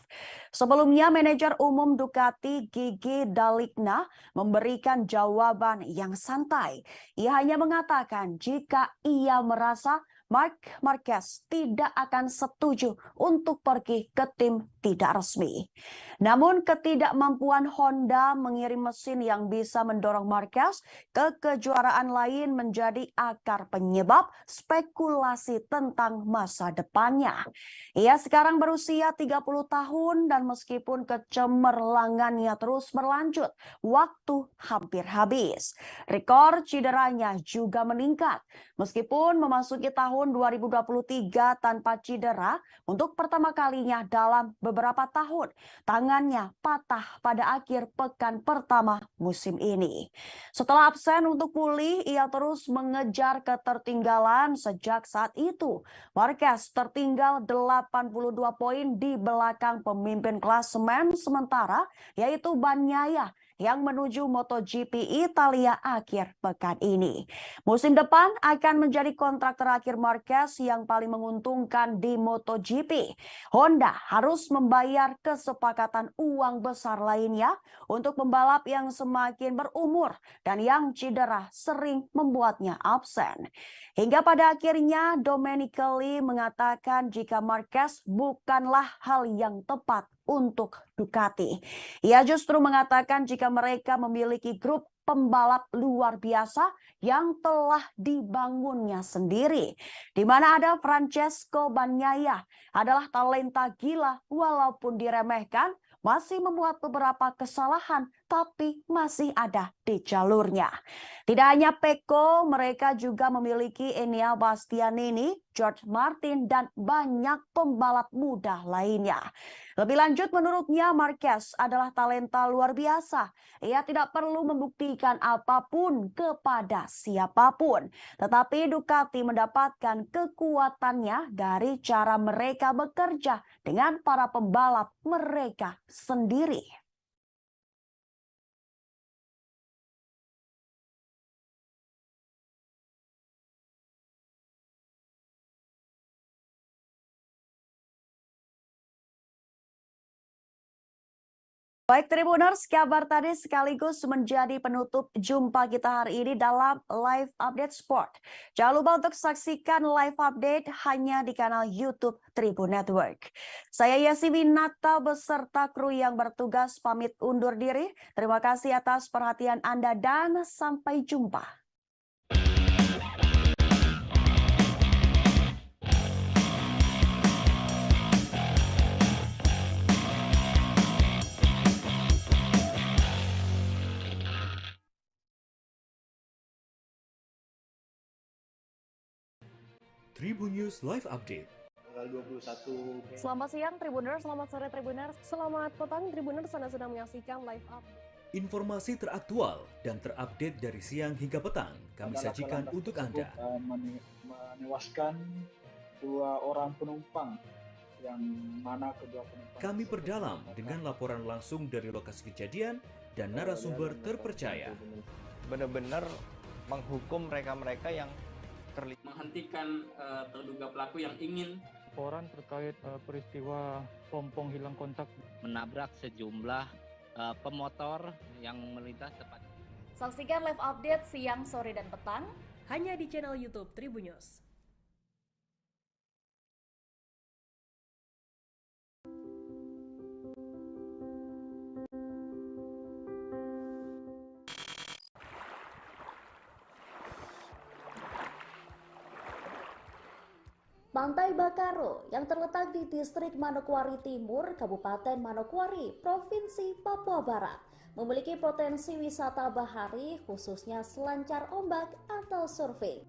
Sebelumnya, manajer umum Ducati Gigi Daligna memberikan jawaban yang santai. Ia hanya mengatakan jika ia merasa Marc Marquez tidak akan setuju untuk pergi ke tim tidak resmi. Namun ketidakmampuan Honda mengirim mesin yang bisa mendorong Marquez ke kejuaraan lain menjadi akar penyebab spekulasi tentang masa depannya. Ia sekarang berusia 30 tahun dan meskipun kecemerlangannya terus berlanjut, waktu hampir habis. Rekor cederanya juga meningkat. Meskipun memasuki tahun 2023 tanpa cedera untuk pertama kalinya dalam beberapa tahun, tangannya patah pada akhir pekan pertama musim ini. Setelah absen untuk pulih, ia terus mengejar ketertinggalan sejak saat itu. Marquez tertinggal 82 poin di belakang pemimpin klasemen sementara, yaitu Bagnaia yang menuju MotoGP Italia akhir pekan ini. Musim depan akan menjadi kontrak terakhir Marquez yang paling menguntungkan di MotoGP. Honda harus membayar kesepakatan uang besar lainnya untuk pembalap yang semakin berumur dan yang cedera sering membuatnya absen. Hingga pada akhirnya Domenicali mengatakan jika Marquez bukanlah hal yang tepat untuk Ducati. Ia justru mengatakan jika mereka memiliki grup pembalap luar biasa yang telah dibangunnya sendiri, di mana ada Francesco Bagnaia adalah talenta gila walaupun diremehkan, masih membuat beberapa kesalahan tapi masih ada di jalurnya. Tidak hanya Pecco, mereka juga memiliki Enea Bastianini, George Martin, dan banyak pembalap muda lainnya. Lebih lanjut, menurutnya Marquez adalah talenta luar biasa. Ia tidak perlu membuktikan apapun kepada siapapun. Tetapi Ducati mendapatkan kekuatannya dari cara mereka bekerja dengan para pembalap mereka sendiri. Baik Tribuners, kabar tadi sekaligus menjadi penutup jumpa kita hari ini dalam Live Update Sport. Jangan lupa untuk saksikan live update hanya di kanal YouTube Tribun Network. Saya Yasminata beserta kru yang bertugas pamit undur diri. Terima kasih atas perhatian Anda dan sampai jumpa. Tribun News Live Update. Tanggal 21. Selamat siang Tribuners, selamat sore Tribuners, selamat petang Tribuners, Anda sedang menyaksikan live update. Informasi teraktual dan terupdate dari siang hingga petang kami sajikan untuk Anda. Menewaskan 2 orang penumpang, yang mana kedua penumpang. Kami perdalam dengan laporan langsung dari lokasi kejadian dan narasumber terpercaya. Benar-benar menghukum mereka-mereka yang menghentikan terduga pelaku yang ingin laporan terkait peristiwa pompong hilang kontak menabrak sejumlah pemotor yang melintas tepat. Saksikan live update siang, sore, dan petang hanya di channel YouTube Tribun News. Pantai Bakaro yang terletak di distrik Manokwari Timur, Kabupaten Manokwari, Provinsi Papua Barat, memiliki potensi wisata bahari khususnya selancar ombak atau surfing.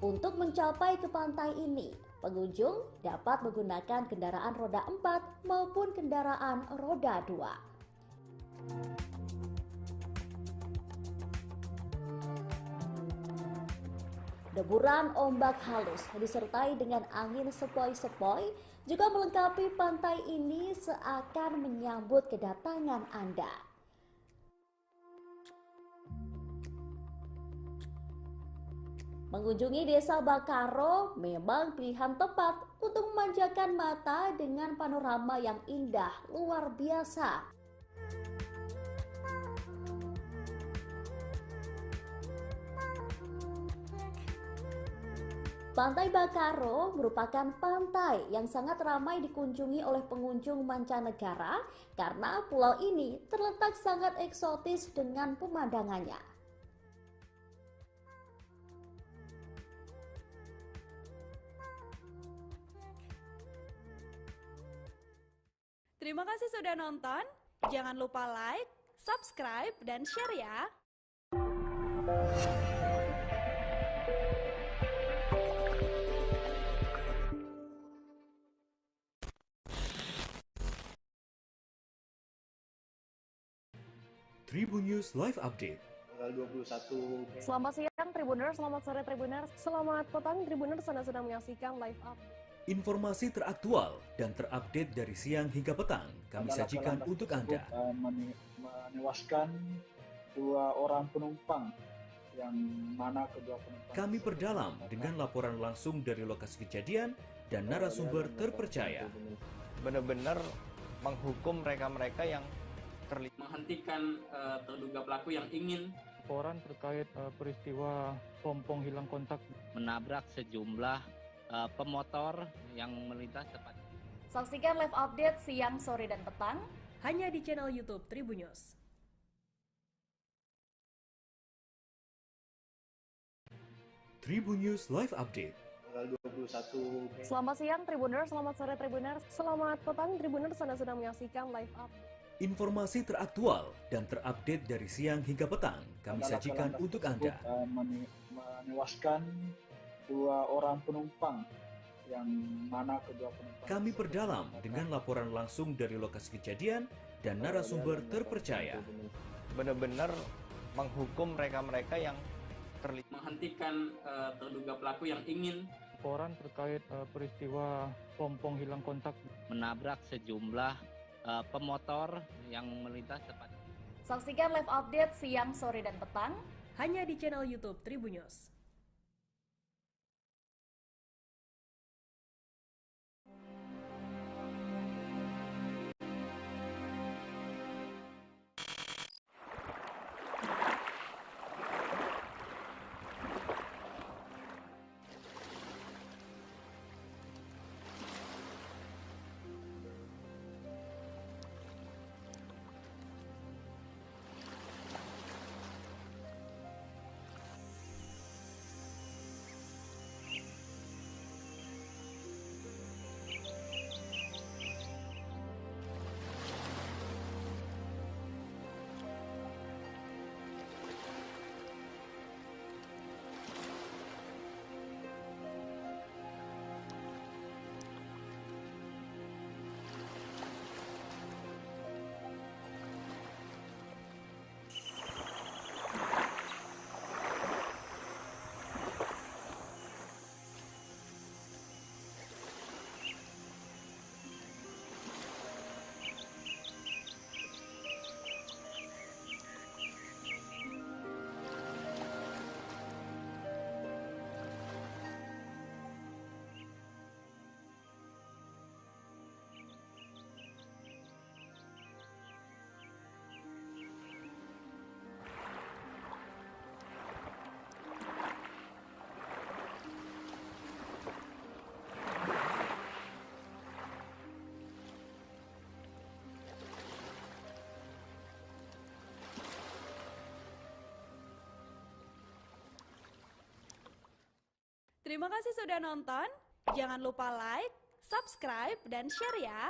Untuk mencapai ke pantai ini, pengunjung dapat menggunakan kendaraan roda 4 maupun kendaraan roda 2. Deburan ombak halus disertai dengan angin sepoi-sepoi juga melengkapi pantai ini seakan menyambut kedatangan Anda. Mengunjungi desa Bakaro memang pilihan tepat untuk memanjakan mata dengan panorama yang indah luar biasa. Pantai Bakaro merupakan pantai yang sangat ramai dikunjungi oleh pengunjung mancanegara karena pulau ini terletak sangat eksotis dengan pemandangannya. Terima kasih sudah nonton. Jangan lupa like, subscribe, dan share ya. Tribun News Live Update. Tanggal 21 Selamat siang Tribuners, selamat sore Tribuners, selamat petang Tribuners, Anda sedang menyaksikan live update. Informasi teraktual dan terupdate dari siang hingga petang kami sajikan untuk Anda. menewaskan 2 orang penumpang yang mana kedua penumpang Kami perdalam dengan laporan langsung dari lokasi kejadian dan narasumber terpercaya. Benar-benar menghukum mereka-mereka yang menghentikan terduga pelaku yang ingin Laporan terkait peristiwa pompong hilang kontak menabrak sejumlah pemotor yang melintas tepat. Saksikan live update siang, sore, dan petang hanya di channel YouTube Tribun News. Tribun News Live Update. tanggal 21 Selamat siang Tribuners, selamat sore Tribuners, selamat petang Tribuners, Anda sedang menyaksikan live update. Informasi teraktual dan terupdate dari siang hingga petang kami sajikan untuk Anda. menewaskan 2 orang penumpang yang mana kedua penumpang Kami perdalam dengan laporan langsung dari lokasi kejadian dan narasumber terpercaya. benar-benar menghukum mereka-mereka yang menghentikan terduga pelaku yang ingin laporan terkait peristiwa pompong hilang kontak Menabrak sejumlah pemotor yang melintas tepat. Saksikan live update siang, sore, dan petang hanya di channel YouTube Tribun News. Terima kasih sudah nonton. Jangan lupa like, subscribe, dan share ya.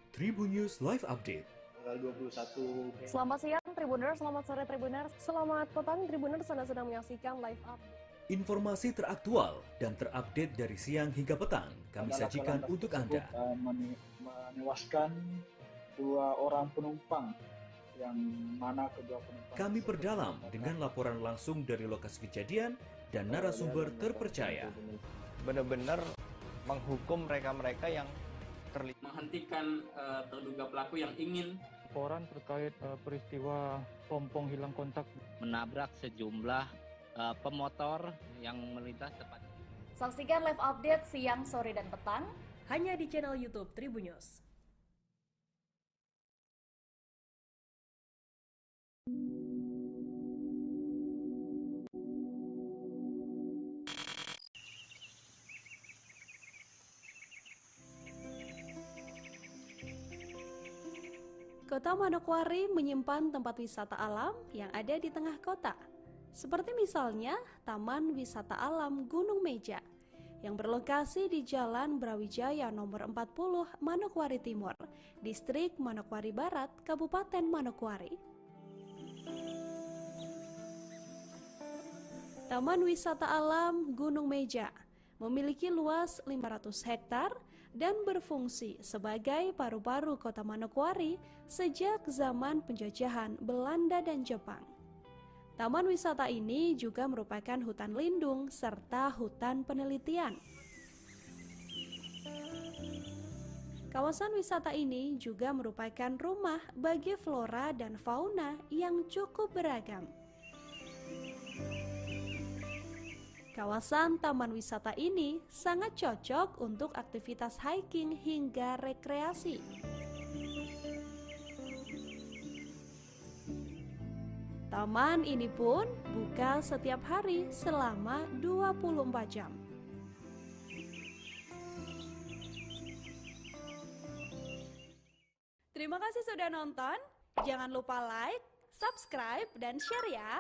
Tribun News Live Update. Tanggal 21 Selamat siang Tribuners, selamat sore Tribuners, selamat petang Tribuners, Anda sedang menyaksikan live update. Informasi teraktual dan terupdate dari siang hingga petang kami sajikan untuk Anda. menewaskan 2 orang penumpang, yang mana kedua penumpang Kami perdalam dengan laporan langsung dari lokasi kejadian dan narasumber terpercaya. Benar-benar menghukum mereka-mereka yang terlibat. Menghentikan terduga pelaku yang ingin Laporan terkait peristiwa pompong hilang kontak menabrak sejumlah pemotor yang melintas tepat. Saksikan live update siang, sore, dan petang hanya di channel YouTube Tribun News. Kota Manokwari menyimpan tempat wisata alam yang ada di tengah kota. Seperti misalnya Taman Wisata Alam Gunung Meja yang berlokasi di Jalan Brawijaya nomor 40 Manokwari Timur, Distrik Manokwari Barat, Kabupaten Manokwari. Taman Wisata Alam Gunung Meja memiliki luas 500 hektar dan berfungsi sebagai paru-paru kota Manokwari sejak zaman penjajahan Belanda dan Jepang. Taman wisata ini juga merupakan hutan lindung serta hutan penelitian. Kawasan wisata ini juga merupakan rumah bagi flora dan fauna yang cukup beragam. Kawasan taman wisata ini sangat cocok untuk aktivitas hiking hingga rekreasi. Taman ini pun buka setiap hari selama 24 jam. Terima kasih sudah nonton. Jangan lupa like, subscribe, dan share ya.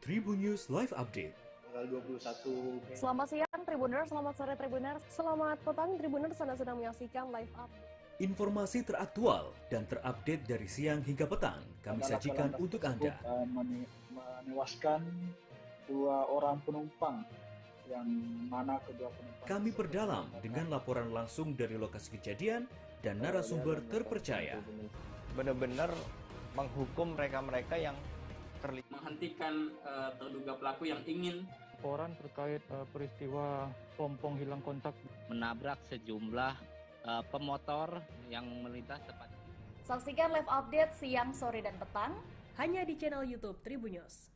Tribun News Live Update. tanggal 21 Selamat siang Tribuners, selamat sore Tribuners, selamat petang Tribuners, Anda sedang menyaksikan live update. Informasi teraktual dan terupdate dari siang hingga petang kami sajikan untuk Anda. menewaskan 2 orang penumpang, yang mana kedua penumpang Kami perdalam dengan laporan langsung dari lokasi kejadian dan narasumber terpercaya. Benar-benar menghukum mereka-mereka yang terlibat. menghentikan terduga pelaku yang ingin laporan terkait peristiwa pompong hilang kontak Menabrak sejumlah pemotor yang melintas tepat. Saksikan live update siang, sore, dan petang hanya di channel YouTube Tribun News.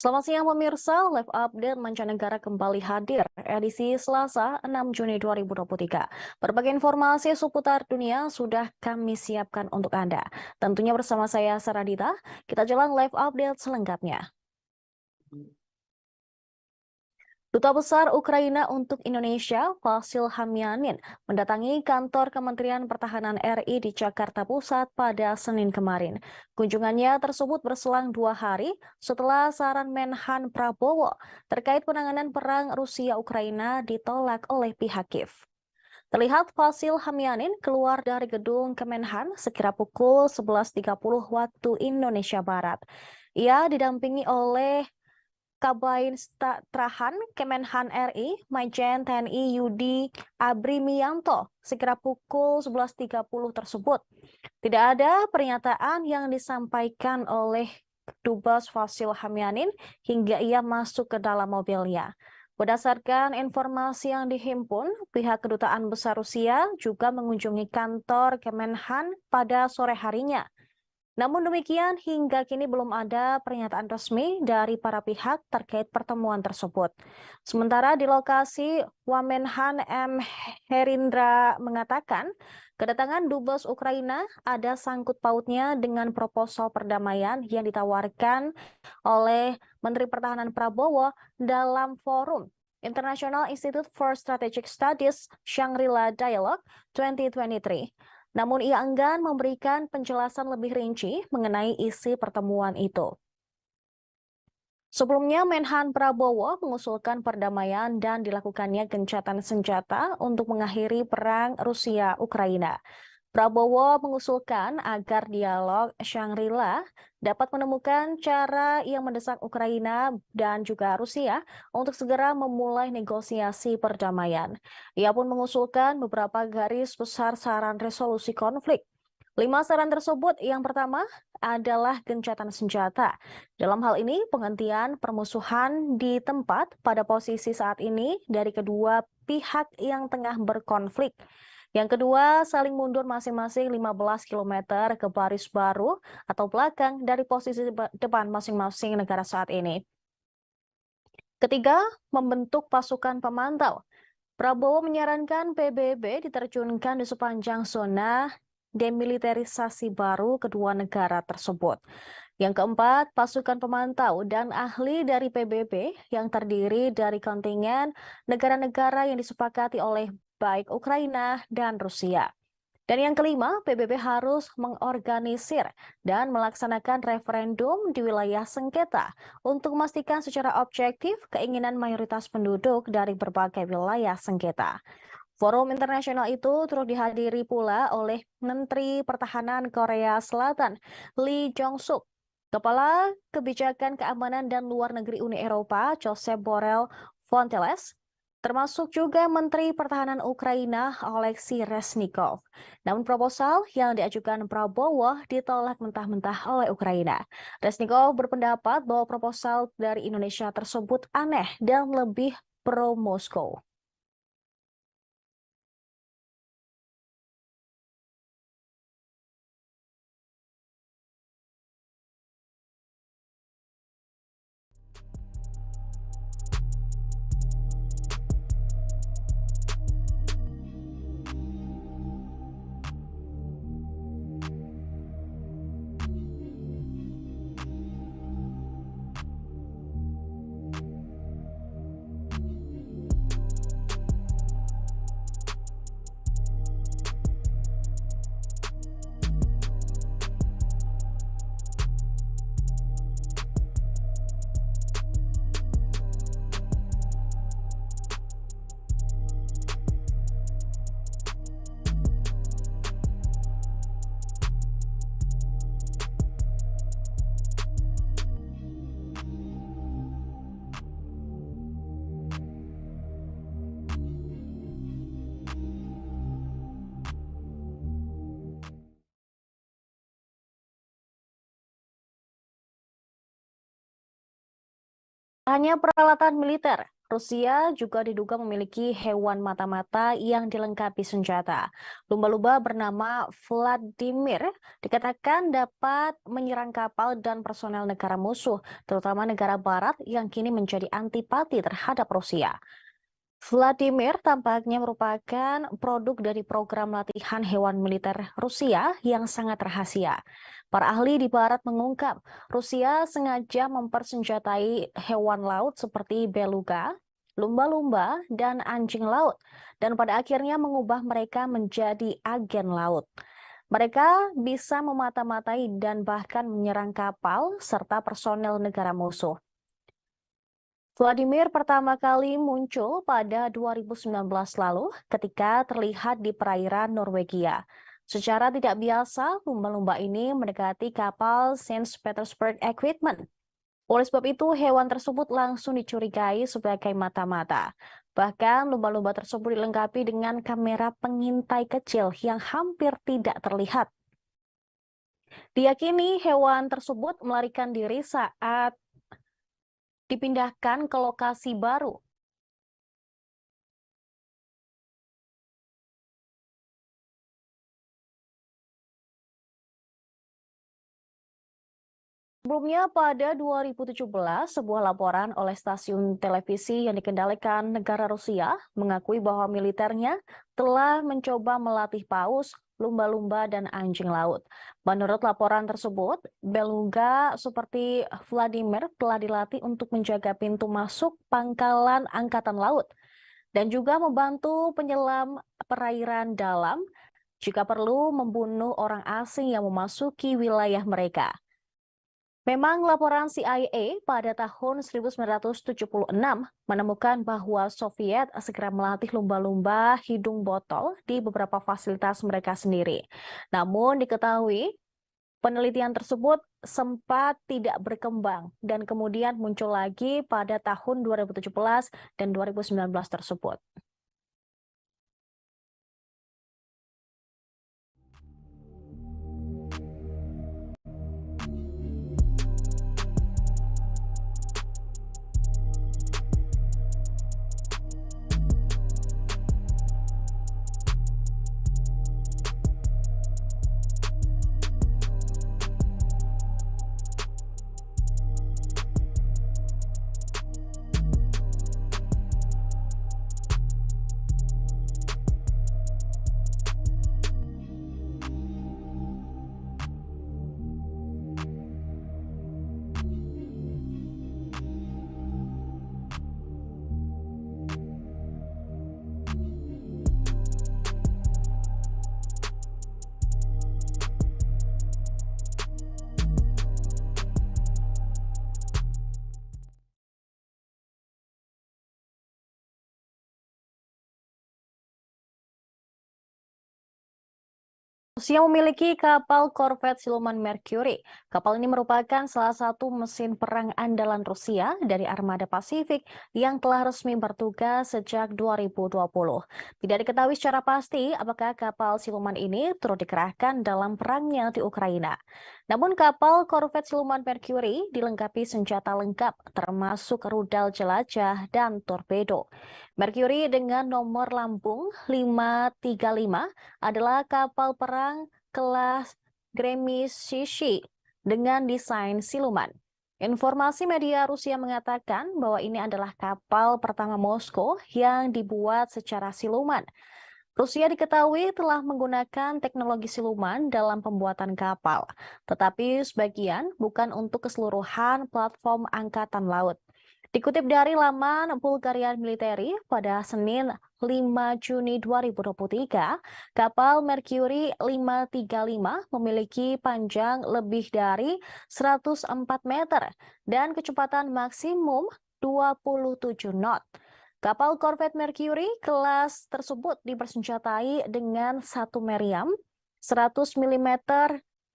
Selamat siang pemirsa, live update mancanegara kembali hadir edisi Selasa 6 Juni 2023. Berbagai informasi seputar dunia sudah kami siapkan untuk Anda. Tentunya bersama saya Saradita, kita jalan live update selengkapnya. Duta Besar Ukraina untuk Indonesia, Vasil Hamyanin, mendatangi kantor Kementerian Pertahanan RI di Jakarta Pusat pada Senin kemarin. Kunjungannya tersebut berselang 2 hari setelah saran Menhan Prabowo terkait penanganan perang Rusia-Ukraina ditolak oleh pihak Kiev. Terlihat Vasil Hamyanin keluar dari gedung Kemenhan sekira pukul 11.30 waktu Indonesia Barat. Ia didampingi oleh Kabin Trahan Kemenhan RI, Majen TNI Yudi Abrimianto, sekira pukul 11.30 tersebut. Tidak ada pernyataan yang disampaikan oleh Dubes Fasil Hamianin hingga ia masuk ke dalam mobilnya. Berdasarkan informasi yang dihimpun, pihak Kedutaan Besar Rusia juga mengunjungi kantor Kemenhan pada sore harinya. Namun demikian, hingga kini belum ada pernyataan resmi dari para pihak terkait pertemuan tersebut. Sementara di lokasi, Wamenhan M. Herindra mengatakan, kedatangan Dubes Ukraina ada sangkut pautnya dengan proposal perdamaian yang ditawarkan oleh Menteri Pertahanan Prabowo dalam forum International Institute for Strategic Studies Shangri-La Dialogue 2023. Namun ia enggan memberikan penjelasan lebih rinci mengenai isi pertemuan itu. Sebelumnya, Menhan Prabowo mengusulkan perdamaian dan dilakukannya gencatan senjata untuk mengakhiri perang Rusia-Ukraina. Prabowo mengusulkan agar dialog Shangri-La dapat menemukan cara yang mendesak Ukraina dan juga Rusia untuk segera memulai negosiasi perdamaian. Ia pun mengusulkan beberapa garis besar saran resolusi konflik. 5 saran tersebut, yang pertama adalah gencatan senjata. Dalam hal ini, penghentian permusuhan di tempat pada posisi saat ini dari kedua pihak yang tengah berkonflik. Yang kedua, saling mundur masing-masing 15 km ke baris baru atau belakang dari posisi depan masing-masing negara saat ini. Ketiga, membentuk pasukan pemantau. Prabowo menyarankan PBB diterjunkan di sepanjang zona demilitarisasi baru kedua negara tersebut. Yang keempat, pasukan pemantau dan ahli dari PBB yang terdiri dari kontingen negara-negara yang disepakati oleh baik Ukraina dan Rusia. Dan yang kelima, PBB harus mengorganisir dan melaksanakan referendum di wilayah sengketa untuk memastikan secara objektif keinginan mayoritas penduduk dari berbagai wilayah sengketa. Forum internasional itu turut dihadiri pula oleh Menteri Pertahanan Korea Selatan, Lee Jong-suk, Kepala Kebijakan Keamanan dan Luar Negeri Uni Eropa, Josep Borrell Fontelles, termasuk juga Menteri Pertahanan Ukraina, Oleksiy Reznikov. Namun proposal yang diajukan Prabowo ditolak mentah-mentah oleh Ukraina. Reznikov berpendapat bahwa proposal dari Indonesia tersebut aneh dan lebih pro-Moskow. Hanya peralatan militer, Rusia juga diduga memiliki hewan mata-mata yang dilengkapi senjata. Lumba-lumba bernama Vladimir dikatakan dapat menyerang kapal dan personel negara musuh, terutama negara barat yang kini menjadi antipati terhadap Rusia. Vladimir tampaknya merupakan produk dari program latihan hewan militer Rusia yang sangat rahasia. Para ahli di barat mengungkap, Rusia sengaja mempersenjatai hewan laut seperti beluga, lumba-lumba, dan anjing laut, dan pada akhirnya mengubah mereka menjadi agen laut. Mereka bisa memata-matai dan bahkan menyerang kapal serta personel negara musuh. Vladimir pertama kali muncul pada 2019 lalu ketika terlihat di perairan Norwegia. Secara tidak biasa, lumba-lumba ini mendekati kapal St. Petersburg Equipment. Oleh sebab itu, hewan tersebut langsung dicurigai sebagai mata-mata. Bahkan lumba-lumba tersebut dilengkapi dengan kamera pengintai kecil yang hampir tidak terlihat. Diyakini hewan tersebut melarikan diri saat dipindahkan ke lokasi baru. Sebelumnya pada 2017, sebuah laporan oleh stasiun televisi yang dikendalikan negara Rusia mengakui bahwa militernya telah mencoba melatih paus, lumba-lumba, dan anjing laut. Menurut laporan tersebut, beluga seperti Vladimir telah dilatih untuk menjaga pintu masuk pangkalan angkatan laut dan juga membantu penyelam perairan dalam jika perlu membunuh orang asing yang memasuki wilayah mereka. Memang laporan CIA pada tahun 1976 menemukan bahwa Soviet segera melatih lumba-lumba hidung botol di beberapa fasilitas mereka sendiri. Namun diketahui penelitian tersebut sempat tidak berkembang dan kemudian muncul lagi pada tahun 2017 dan 2019 tersebut. Rusia memiliki kapal korvet siluman Mercury. Kapal ini merupakan salah satu mesin perang andalan Rusia dari Armada Pasifik yang telah resmi bertugas sejak 2020. Tidak diketahui secara pasti apakah kapal siluman ini turut dikerahkan dalam perangnya di Ukraina. Namun kapal korvet siluman Mercury dilengkapi senjata lengkap termasuk rudal jelajah dan torpedo. Mercury dengan nomor lambung 535 adalah kapal perang kelas Gremisishi dengan desain siluman. Informasi media Rusia mengatakan bahwa ini adalah kapal pertama Moskow yang dibuat secara siluman. Rusia diketahui telah menggunakan teknologi siluman dalam pembuatan kapal, tetapi sebagian bukan untuk keseluruhan platform angkatan laut. Dikutip dari laman Bulgarian Military pada Senin 5 Juni 2023, kapal Mercury 535 memiliki panjang lebih dari 104 meter dan kecepatan maksimum 27 knot. Kapal korvet Mercury kelas tersebut dipersenjatai dengan satu meriam 100 mm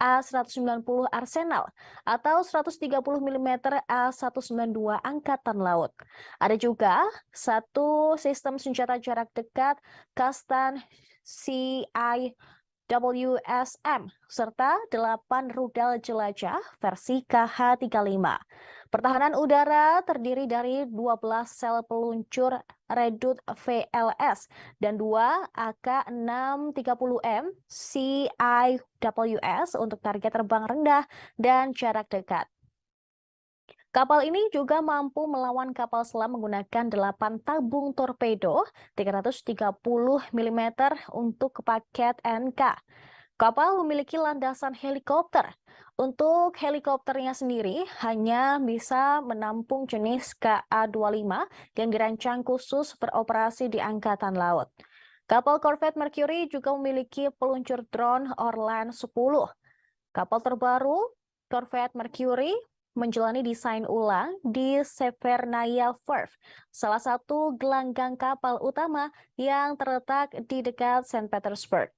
A190 Arsenal atau 130 mm A192 Angkatan Laut. Ada juga satu sistem senjata jarak dekat Kastan CIWSM serta 8 rudal jelajah versi KH-35. Pertahanan udara terdiri dari 12 sel peluncur Redut VLS dan 2 AK-630M CIWS untuk target terbang rendah dan jarak dekat. Kapal ini juga mampu melawan kapal selam menggunakan 8 tabung torpedo 330 mm untuk paket NK. Kapal memiliki landasan helikopter. Untuk helikopternya sendiri hanya bisa menampung jenis KA-25 yang dirancang khusus beroperasi di Angkatan Laut. Kapal korvet Mercury juga memiliki peluncur drone Orlan 10. Kapal terbaru, korvet Mercury, menjalani desain ulang di Severnaya Verf, salah satu gelanggang kapal utama yang terletak di dekat Saint Petersburg.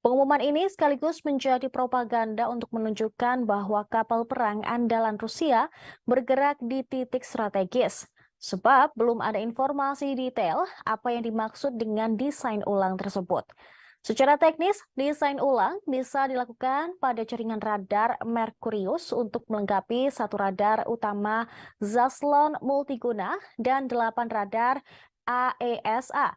Pengumuman ini sekaligus menjadi propaganda untuk menunjukkan bahwa kapal perang andalan Rusia bergerak di titik strategis. Sebab belum ada informasi detail apa yang dimaksud dengan desain ulang tersebut. Secara teknis, desain ulang bisa dilakukan pada jaringan radar Merkurius untuk melengkapi satu radar utama Zaslon multiguna dan 8 radar AESA.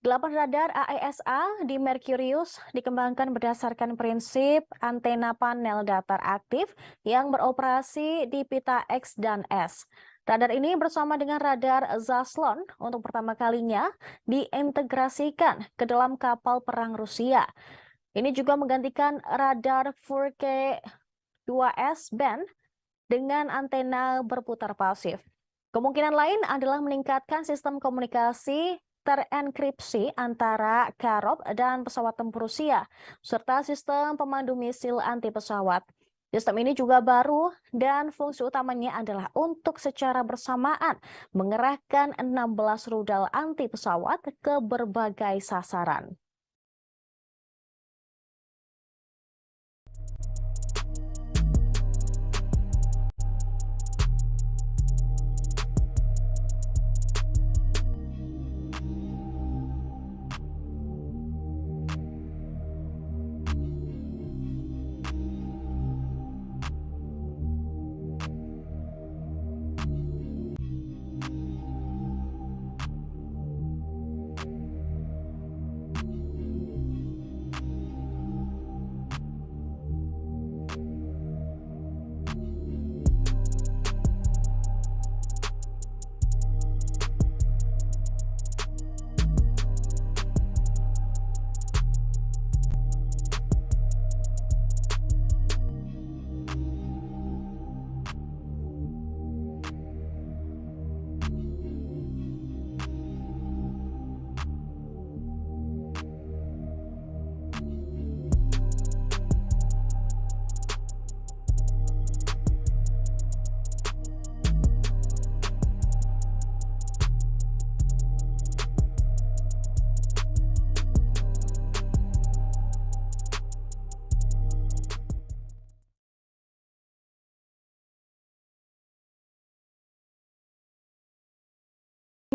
8 radar AESA di Merkurius dikembangkan berdasarkan prinsip antena panel datar aktif yang beroperasi di pita X dan S. Radar ini bersama dengan radar Zaslon untuk pertama kalinya diintegrasikan ke dalam kapal perang Rusia. Ini juga menggantikan radar 4K 2S band dengan antena berputar pasif. Kemungkinan lain adalah meningkatkan sistem komunikasi terenkripsi antara Karov dan pesawat tempur Rusia, serta sistem pemandu misil anti pesawat. Sistem ini juga baru dan fungsi utamanya adalah untuk secara bersamaan mengerahkan 16 rudal anti pesawat ke berbagai sasaran.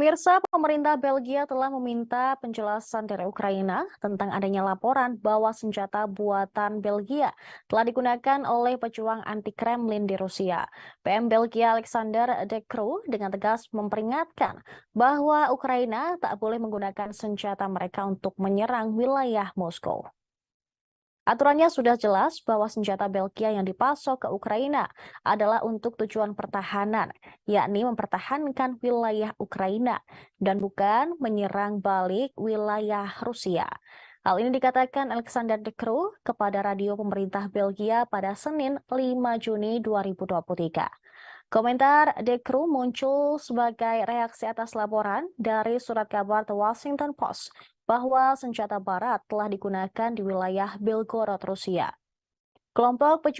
Pemirsa, pemerintah Belgia telah meminta penjelasan dari Ukraina tentang adanya laporan bahwa senjata buatan Belgia telah digunakan oleh pejuang anti-Kremlin di Rusia. PM Belgia Alexander De Croo dengan tegas memperingatkan bahwa Ukraina tak boleh menggunakan senjata mereka untuk menyerang wilayah Moskow. Aturannya sudah jelas bahwa senjata Belgia yang dipasok ke Ukraina adalah untuk tujuan pertahanan, yakni mempertahankan wilayah Ukraina dan bukan menyerang balik wilayah Rusia. Hal ini dikatakan Alexander De Croo kepada radio pemerintah Belgia pada Senin 5 Juni 2023. Komentar De Croo muncul sebagai reaksi atas laporan dari surat kabar The Washington Post bahwa senjata barat telah digunakan di wilayah Belgorod, Rusia. Kelompok pejuang